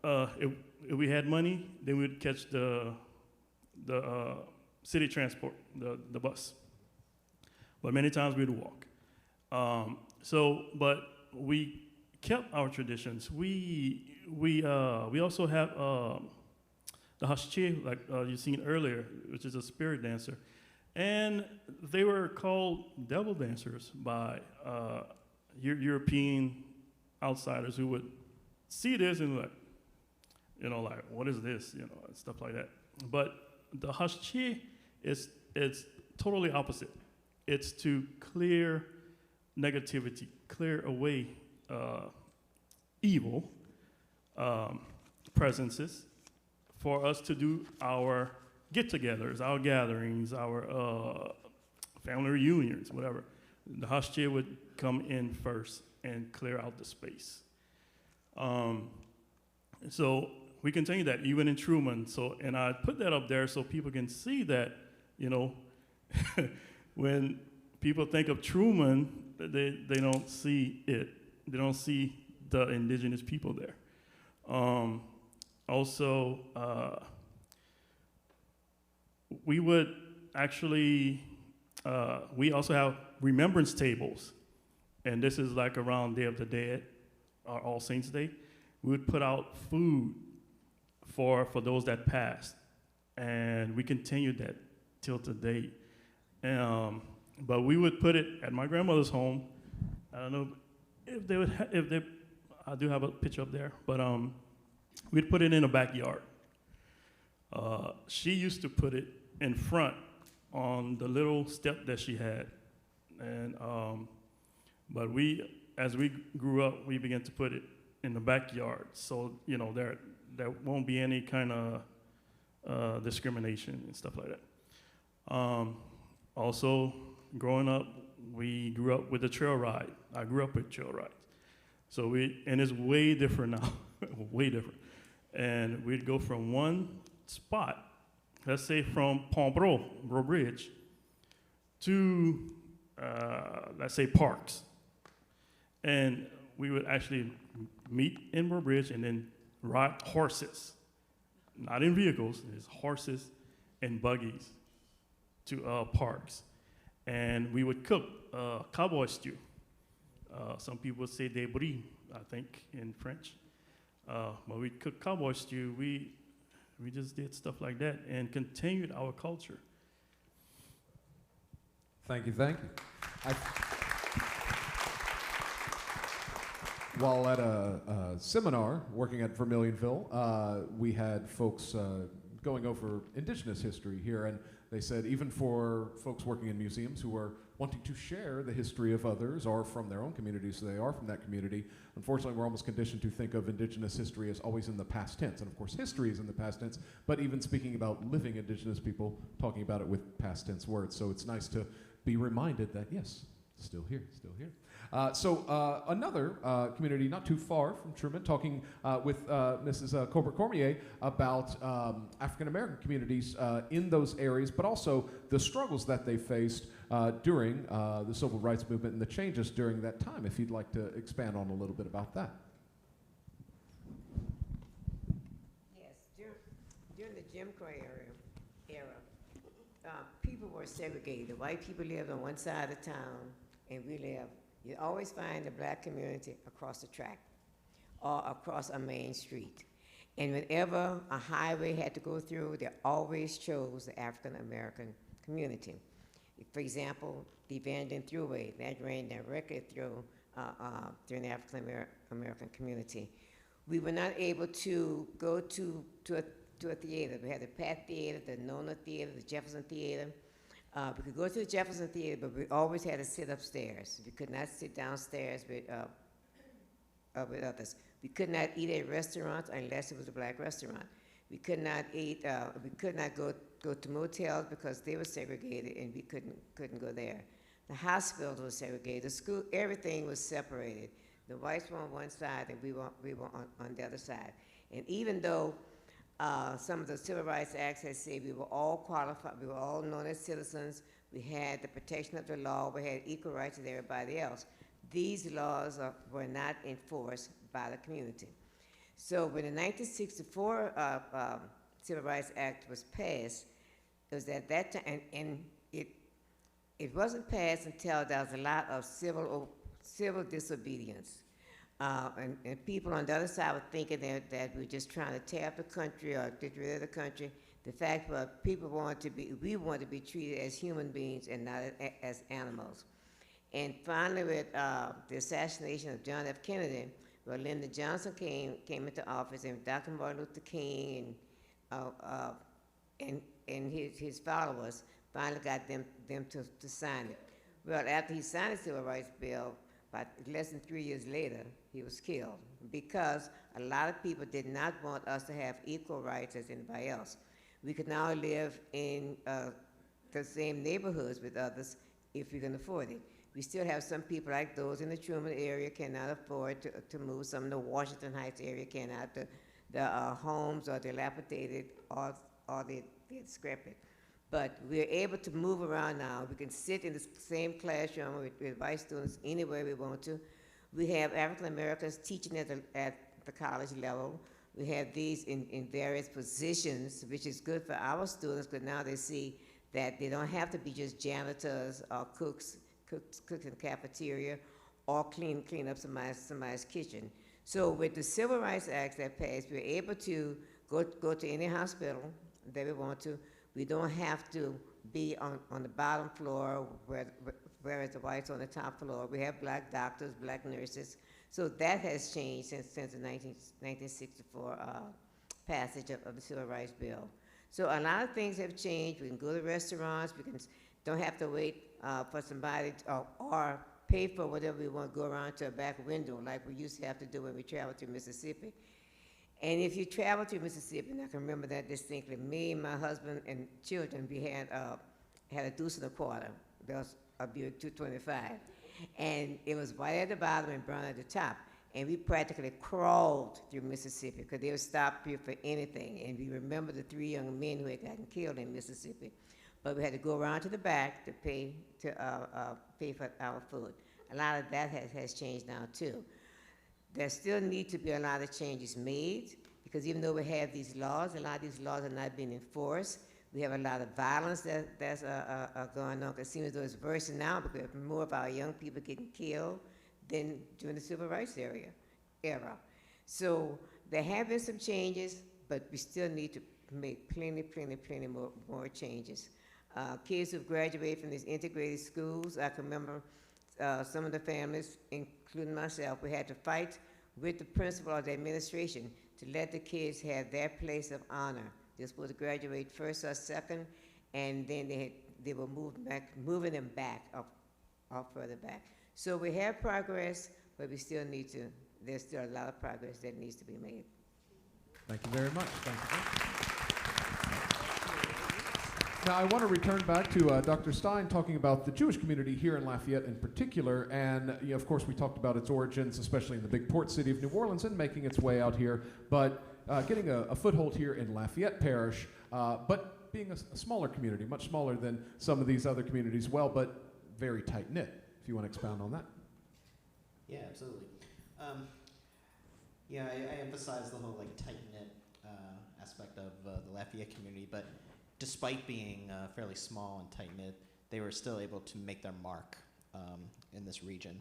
if we had money, then we'd catch the city transport, the bus. But many times we'd walk. But we kept our traditions. We also have the hashche, like you've seen earlier, which is a spirit dancer. And they were called devil dancers by European outsiders who would see this and like, what is this, and stuff like that. But the hashche is totally opposite. It's to clear negativity, clear away evil presences, for us to do our get-togethers, our gatherings, our family reunions, whatever. The hashche would come in first and clear out the space. So we continue that even in Truman. And I put that up there so people can see that, when people think of Truman, they don't see it. They don't see the indigenous people there. Also, we would actually, we also have remembrance tables. And this is like around Day of the Dead, or All Saints Day. We would put out food for those that passed. And we continued that till today. But we would put it at my grandmother's home. I don't know if they I do have a picture up there, but we'd put it in a backyard. She used to put it in front on the little step that she had. And, but as we grew up, we began to put it in the backyard. So, there won't be any kind of discrimination and stuff like that. Also, growing up, we grew up with the trail ride. I grew up with trail rides. So and it's way different now, way different. And we'd go from one spot, let's say from Pombro Bridge, to, let's say, Parks. And we would actually meet in Bro Bridge and then ride horses, not in vehicles, it's horses and buggies to Parks. And we would cook cowboy stew. Some people would say débris, I think, in French. But we cooked cowboy stew. We just did stuff like that and continued our culture. Thank you. While at a seminar working at Vermilionville, we had folks going over indigenous history here, and they said even for folks working in museums who are wanting to share the history of others or from their own community, so they are from that community, unfortunately we're almost conditioned to think of indigenous history as always in the past tense. And of course history is in the past tense, but even speaking about living indigenous people, talking about it with past tense words. So it's nice to be reminded that yes, still here, still here. So another community not too far from Truman, talking with Mrs. Colbert-Cormier about African American communities in those areas, but also the struggles that they faced during the civil rights movement and the changes during that time. If you'd like to expand on a little bit about that. Yes, during the Jim Crow era, people were segregated. White people lived on one side of town, and we lived. You always find the black community across the track or across a main street. And whenever a highway had to go through, they always chose the African American community. For example, the Van Thruway, that ran directly through the African American community. We were not able to go to a theater. We had the Pat Theater, the Nona Theater, the Jefferson Theater. We could go to the Jefferson Theater, but we always had to sit upstairs. We could not sit downstairs with others. We could not eat at restaurants unless it was a black restaurant. We could not eat. We could not go to motels because they were segregated, and we couldn't go there. The hospitals were segregated. The school, everything was separated. The whites were on one side and we were on the other side. And even though some of the Civil Rights Acts had said we were all qualified, we were all known as citizens, we had the protection of the law, we had equal rights as everybody else, these laws were not enforced by the community. So when the 1964 Civil Rights Act was passed, it was at that time, and it wasn't passed until there was a lot of civil disobedience. And people on the other side were thinking that we're just trying to tear up the country or get rid of the country. The fact was we wanted to be treated as human beings and not as animals. And finally, with the assassination of John F. Kennedy, well, Lyndon Johnson came into office, and Dr. Martin Luther King and his followers finally got them to sign it. Well, after he signed the Civil Rights Bill, about less than 3 years later, he was killed because a lot of people did not want us to have equal rights as anybody else. We could now live in the same neighborhoods with others if we can afford it. We still have some people like those in the Truman area cannot afford to move. Some in the Washington Heights area cannot. The homes are dilapidated or they're decrepit. But we're able to move around now. We can sit in the same classroom with white students anywhere we want to. We have African Americans teaching at the college level. We have these in various positions, which is good for our students, because now they see that they don't have to be just janitors or cooks in the cafeteria, or clean up somebody's kitchen. So with the Civil Rights Act that passed, we're able to go to any hospital that we want to. We don't have to be on the bottom floor, whereas the whites on the top floor. We have black doctors, black nurses. So that has changed since the 1964 passage of the Civil Rights Bill. So a lot of things have changed. We can go to restaurants. Don't have to wait for somebody or pay for whatever we want to go around to a back window like we used to have to do when we traveled to Mississippi. And if you travel to Mississippi, and I can remember that distinctly, me, my husband, and children, we had a deuce and a quarter. There was a Buick 225. And it was white at the bottom and brown at the top. And we practically crawled through Mississippi because they would stop you for anything. And we remember the 3 young men who had gotten killed in Mississippi. But we had to go around to the back to pay for our food. A lot of that has changed now, too. There still need to be a lot of changes made, because even though we have these laws, a lot of these laws are not being enforced. We have a lot of violence that's going on. It seems as though it's worse now because more of our young people getting killed than during the Civil Rights era. So there have been some changes, but we still need to make plenty more changes. Kids who've graduated from these integrated schools, I can remember some of the families, including myself, we had to fight with the principal or the administration to let the kids have their place of honor. They're supposed to graduate first or second, and then they were moving them back up further back. So we have progress, but there's still a lot of progress that needs to be made. Thank you very much. Thank you. Now, I want to return back to Dr. Stein talking about the Jewish community here in Lafayette in particular. And, of course, we talked about its origins, especially in the big port city of New Orleans, and making its way out here. But getting a foothold here in Lafayette Parish, but being a smaller community, much smaller than some of these other communities, well, but very tight-knit, if you want to expound on that. Yeah, absolutely. I emphasize the whole tight-knit aspect of the Lafayette community, but despite being fairly small and tight-knit, they were still able to make their mark in this region.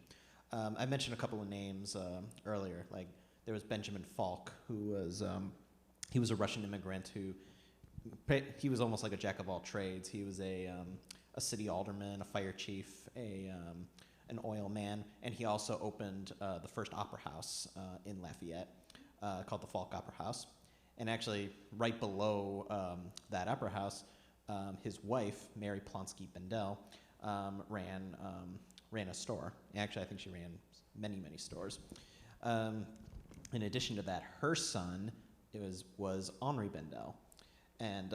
I mentioned a couple of names earlier, like there was Benjamin Falk, who was he was a Russian immigrant he was almost like a jack of all trades. He was a city alderman, a fire chief, an oil man, and he also opened the first opera house in Lafayette called the Falk Opera House. And actually, right below that opera house, his wife, Mary Plonsky Bendel, ran a store. Actually, I think she ran many stores. In addition to that, her son was Henri Bendel, and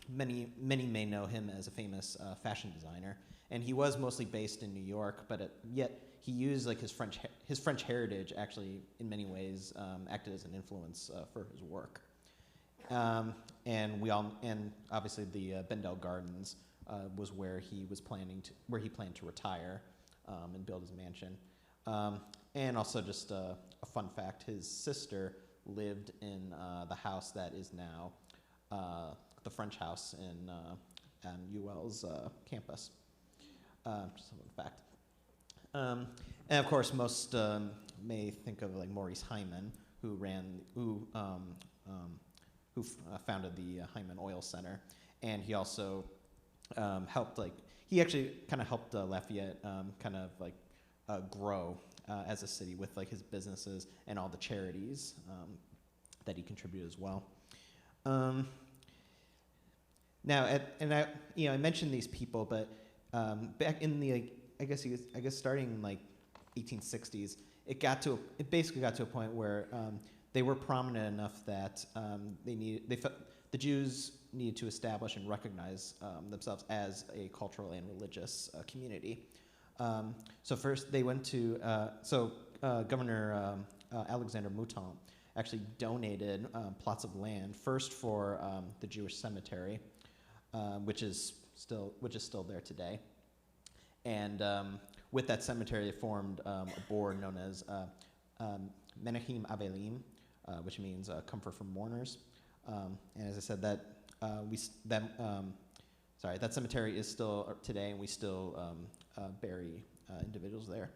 many may know him as a famous fashion designer. and he was mostly based in New York, but yet he used like his French heritage actually in many ways acted as an influence for his work. And obviously the Bendel Gardens was where he planned to retire and build his mansion. And also just a fun fact, his sister lived in the house that is now the French house in UL's campus. Just a little fact. And of course, most may think of like Maurice Hyman, who founded the Hyman Oil Center, and he also helped he actually kind of helped Lafayette grow as a city with like his businesses and all the charities that he contributed as well. Now, I mentioned these people, but back in the I guess starting in like 1860s, it basically got to a point where they were prominent enough that the Jews needed to establish and recognize themselves as a cultural and religious community. So first they went to Governor Alexander Mouton actually donated plots of land first for the Jewish cemetery, which is still there today. And with that cemetery, they formed a board known as Menachem Avelim, which means comfort for mourners. And as I said, that cemetery is still today, and we still bury individuals there.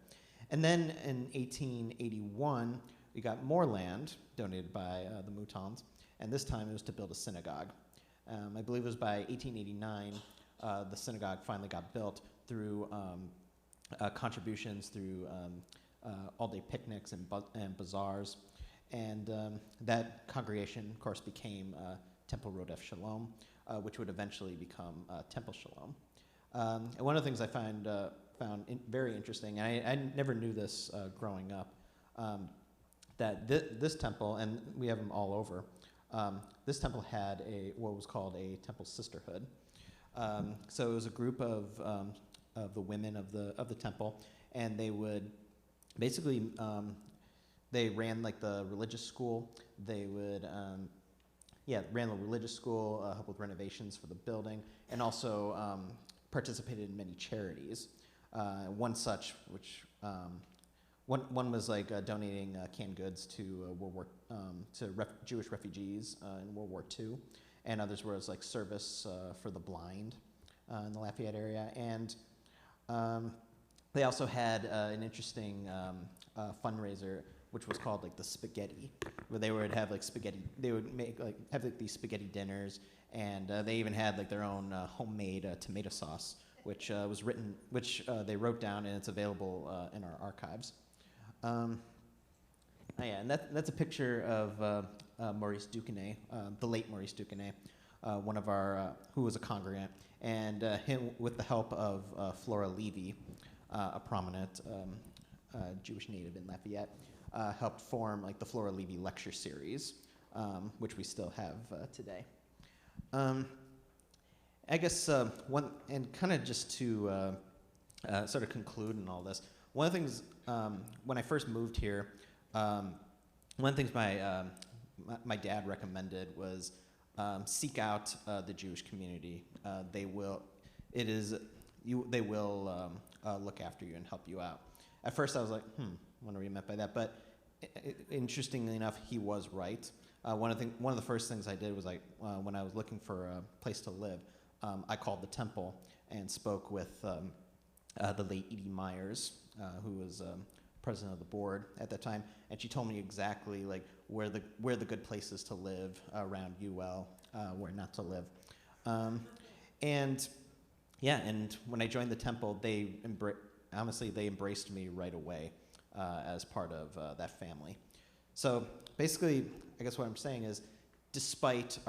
And then in 1881, we got more land donated by the Moutons, and this time it was to build a synagogue. I believe it was by 1889 the synagogue finally got built through contributions through all-day picnics and bazaars. And that congregation, of course, became Temple Rodef Shalom, which would eventually become Temple Shalom. And one of the things I found very interesting, and I never knew this growing up, that this temple, and we have them all over, this temple had what was called a temple sisterhood. So it was a group of the women of the temple, and they would basically they ran like the religious school. They would ran the religious school, helped with renovations for the building, and also participated in many charities. One such, which one was like donating canned goods to Jewish refugees in World War II, and others were like service for the blind in the Lafayette area. And they also had an interesting fundraiser, which was called like the spaghetti, where they would have like spaghetti. They would have these spaghetti dinners, and they even had like their own homemade tomato sauce, which they wrote down, and it's available in our archives. And that's a picture of Maurice Duquesne, the late Maurice Duquesne, one of our who was a congregant, and him with the help of Flora Levy, a prominent Jewish native in Lafayette, helped form like the Flora Levy lecture series, which we still have today. I guess one, and kind of just to sort of conclude in all this, one of the things when I first moved here, one of the things my dad recommended was seek out the Jewish community. They will look after you and help you out. At first, I was like, wonder what he meant by that. But interestingly enough, he was right. One of the first things I did was when I was looking for a place to live, I called the temple and spoke with the late Edie Myers, who was president of the board at that time, and she told me exactly like where the good places to live around UL, where not to live, and when I joined the temple, they embraced me right away as part of that family. So basically, I guess what I'm saying is, despite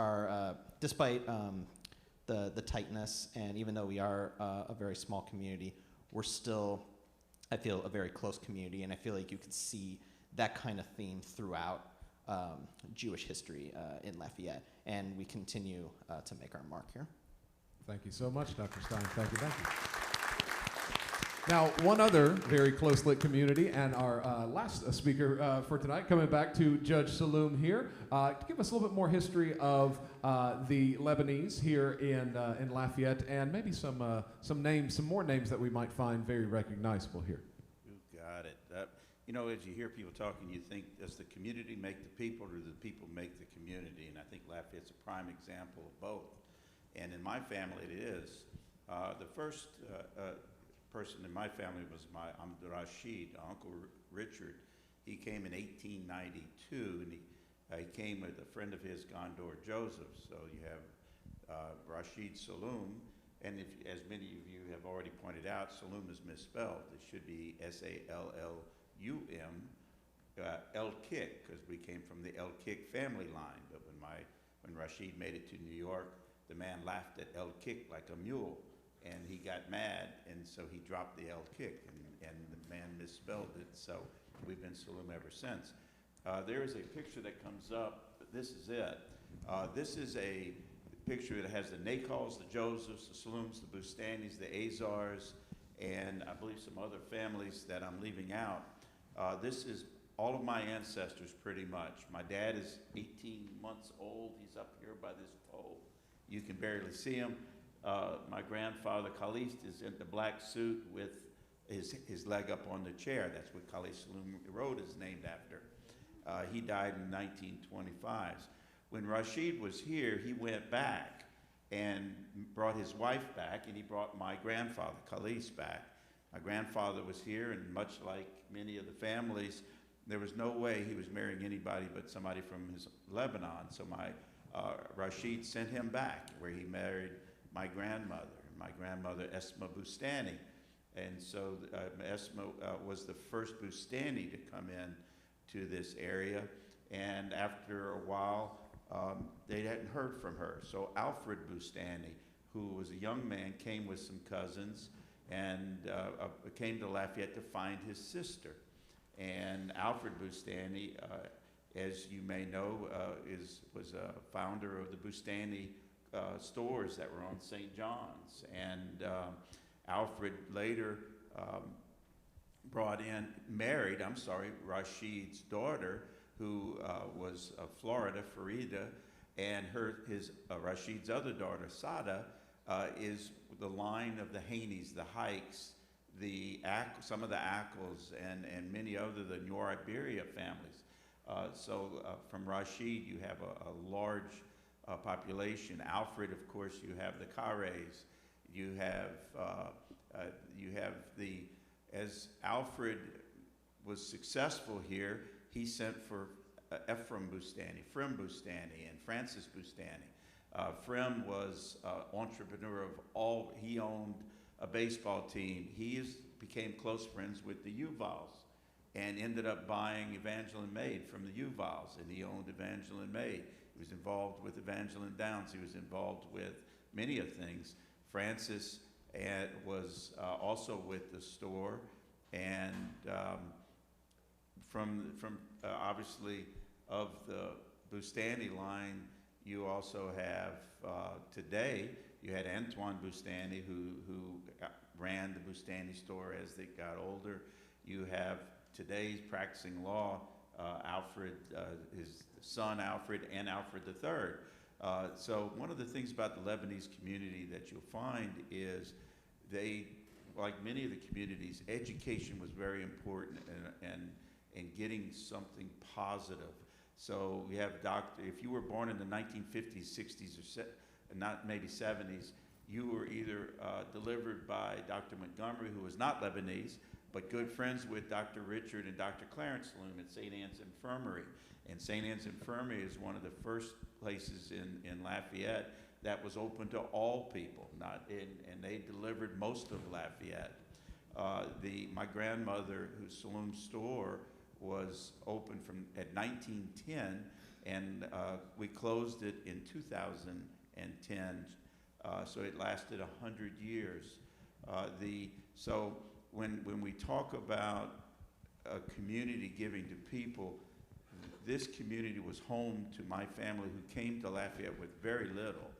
the tightness, and even though we are a very small community, we're still, I feel, a very close community, and I feel like you can see that kind of theme throughout Jewish history in Lafayette, and we continue to make our mark here. Thank you so much, Dr. Stein. Thank you. Now, one other very close-knit community, and our last speaker for tonight, coming back to Judge Saloom here, to give us a little bit more history of the Lebanese here in Lafayette, and maybe some more names that we might find very recognizable here. You got it. You know, as you hear people talking, you think, does the community make the people, or do the people make the community? And I think Lafayette's a prime example of both. And in my family, it is. The first person in my family was I'm Rashid, Uncle Richard. He came in 1892, and he came with a friend of his, Gondor Joseph. So you have Rashid Saloom, and as many of you have already pointed out, Saloom is misspelled. It should be Sallum, El-Kik, because we came from the El-Kik family line. But when Rashid made it to New York, the man laughed at El-Kik like a mule, and he got mad, and so he dropped the El-Kik, and the man misspelled it. So we've been Saloom ever since. There is a picture that comes up. This is it. This is a picture that has the Nacals, the Josephs, the Salooms, the Bustanis, the Azars, and I believe some other families that I'm leaving out. This is all of my ancestors, pretty much. My dad is 18 months old. He's up here by this pole. You can barely see him. My grandfather, Khalid, is in the black suit with his leg up on the chair. That's what Khalid Saloom Road is named after. He died in 1925. When Rashid was here, he went back and brought his wife back, and he brought my grandfather, Khalid, back. My grandfather was here, and much like many of the families, there was no way he was marrying anybody but somebody from his Lebanon. So Rashid sent him back, where he married my grandmother Esma Bustani. And so Esma was the first Bustani to come in to this area. And after a while, they hadn't heard from her. So Alfred Bustani, who was a young man, came with some cousins and came to Lafayette to find his sister. And Alfred Bustani, as you may know, was a founder of the Bustani stores that were on St. John's. And Alfred later married Rashid's daughter, who was of Florida, Farida, and Rashid's other daughter, Sada, is the line of the Haneys, the Hikes, some of the Ackles, and many other the New Iberia families. So from Rashid, you have a large population. Alfred, of course, you have the Carres. You have as Alfred was successful here, he sent for Ephraim Bustani, and Francis Bustani. Frem was entrepreneur he owned a baseball team. He became close friends with the Uvals and ended up buying Evangeline Maid from the Uvals, and he owned Evangeline Maid. He was involved with Evangeline Downs. He was involved with many of things. Francis was also with the store, and from obviously of the Bustani line, you also have today, you had Antoine Bustani, who ran the Bustani store as they got older. You have today's practicing law, Alfred, his son Alfred, and Alfred III. So one of the things about the Lebanese community that you'll find is like many of the communities, education was very important and getting something positive. So we have if you were born in the 1950s, 60s, or not maybe 70s, you were either delivered by Dr. Montgomery, who was not Lebanese, but good friends with Dr. Richard and Dr. Clarence Saloom at St. Anne's Infirmary. And St. Anne's Infirmary is one of the first places in Lafayette that was open to all people, and they delivered most of Lafayette. My grandmother, whose Saloom store was open at 1910, and we closed it in 2010, so it lasted 100 years. So when we talk about a community giving to people, this community was home to my family, who came to Lafayette with very little.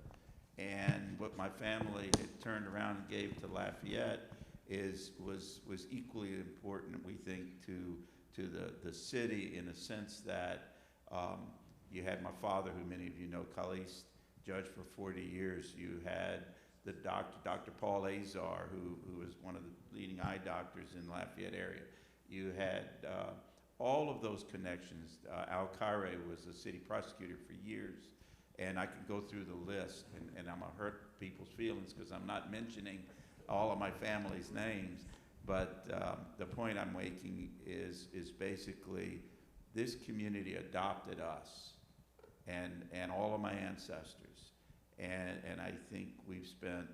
And what my family had turned around and gave to Lafayette, was equally important, we think, to the city, in a sense that you had my father, who many of you know, Khalis, judge for 40 years. You had the Dr. Paul Azar, who was one of the leading eye doctors in the Lafayette area. You had all of those connections. Al Khaire was a city prosecutor for years, and I could go through the list, and I'm gonna hurt people's feelings because I'm not mentioning all of my family's names, but the point I'm making is basically this community adopted us and all of my ancestors, and I think we've spent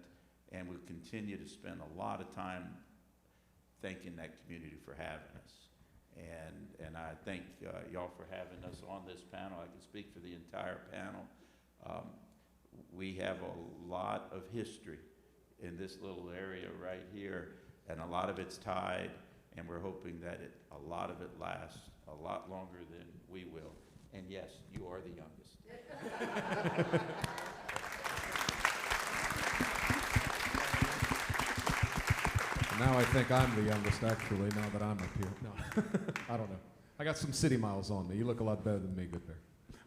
and we'll continue to spend a lot of time thanking that community for having us. And I thank y'all for having us on this panel. I can speak for the entire panel. We have a lot of history in this little area right here, and a lot of it's tied, and we're hoping that a lot of it lasts a lot longer than we will. And yes, you are the youngest. Now I think I'm the youngest, actually, now that I'm up here. No, I don't know. I got some city miles on me. You look a lot better than me, good there.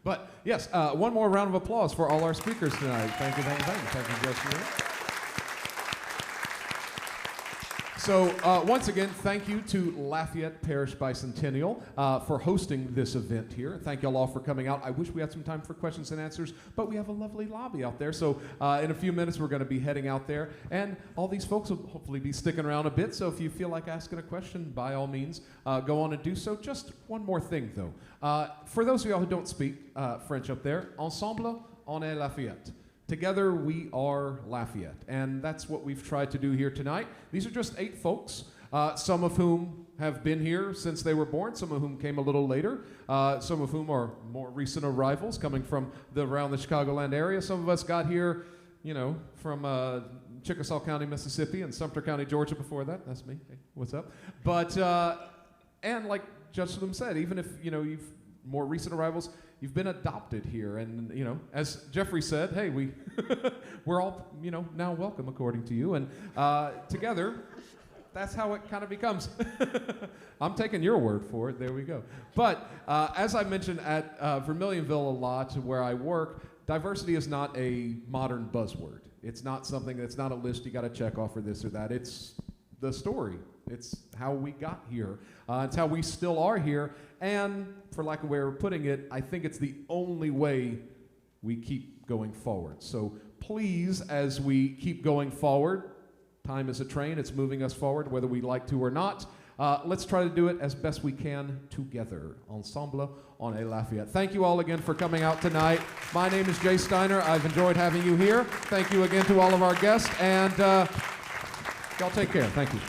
But yes, one more round of applause for all our speakers tonight. Thank you, thank you, thank you. Thank you, Jessica. So once again, thank you to Lafayette Parish Bicentennial for hosting this event here. Thank you all for coming out. I wish we had some time for questions and answers, but we have a lovely lobby out there. So in a few minutes, we're going to be heading out there. And all these folks will hopefully be sticking around a bit. So if you feel like asking a question, by all means, go on and do so. Just one more thing, though. For those of y'all who don't speak French up there, Ensemble, on est Lafayette. Together, we are Lafayette, and that's what we've tried to do here tonight. These are just 8 folks, some of whom have been here since they were born, some of whom came a little later, some of whom are more recent arrivals coming from around the Chicagoland area. Some of us got here, you know, from Chickasaw County, Mississippi, and Sumter County, Georgia before that. That's me. Hey, what's up? But, and like Judge Slim said, even if, you know, you've more recent arrivals, you've been adopted here, and you know, as Jeffrey said, hey, we're all, you know, now welcome according to you, and together, that's how it kind of becomes. I'm taking your word for it. There we go. But as I mentioned at Vermilionville a lot, where I work, diversity is not a modern buzzword. It's not something that's not a list you got to check off or this or that. It's the story. It's how we got here. It's how we still are here. And for lack of a way of putting it, I think it's the only way we keep going forward. So please, as we keep going forward, time is a train. It's moving us forward, whether we like to or not. Let's try to do it as best we can together. Ensemble, on est Lafayette. Thank you all again for coming out tonight. My name is Jay Steiner. I've enjoyed having you here. Thank you again to all of our guests. And y'all take care. Thank you.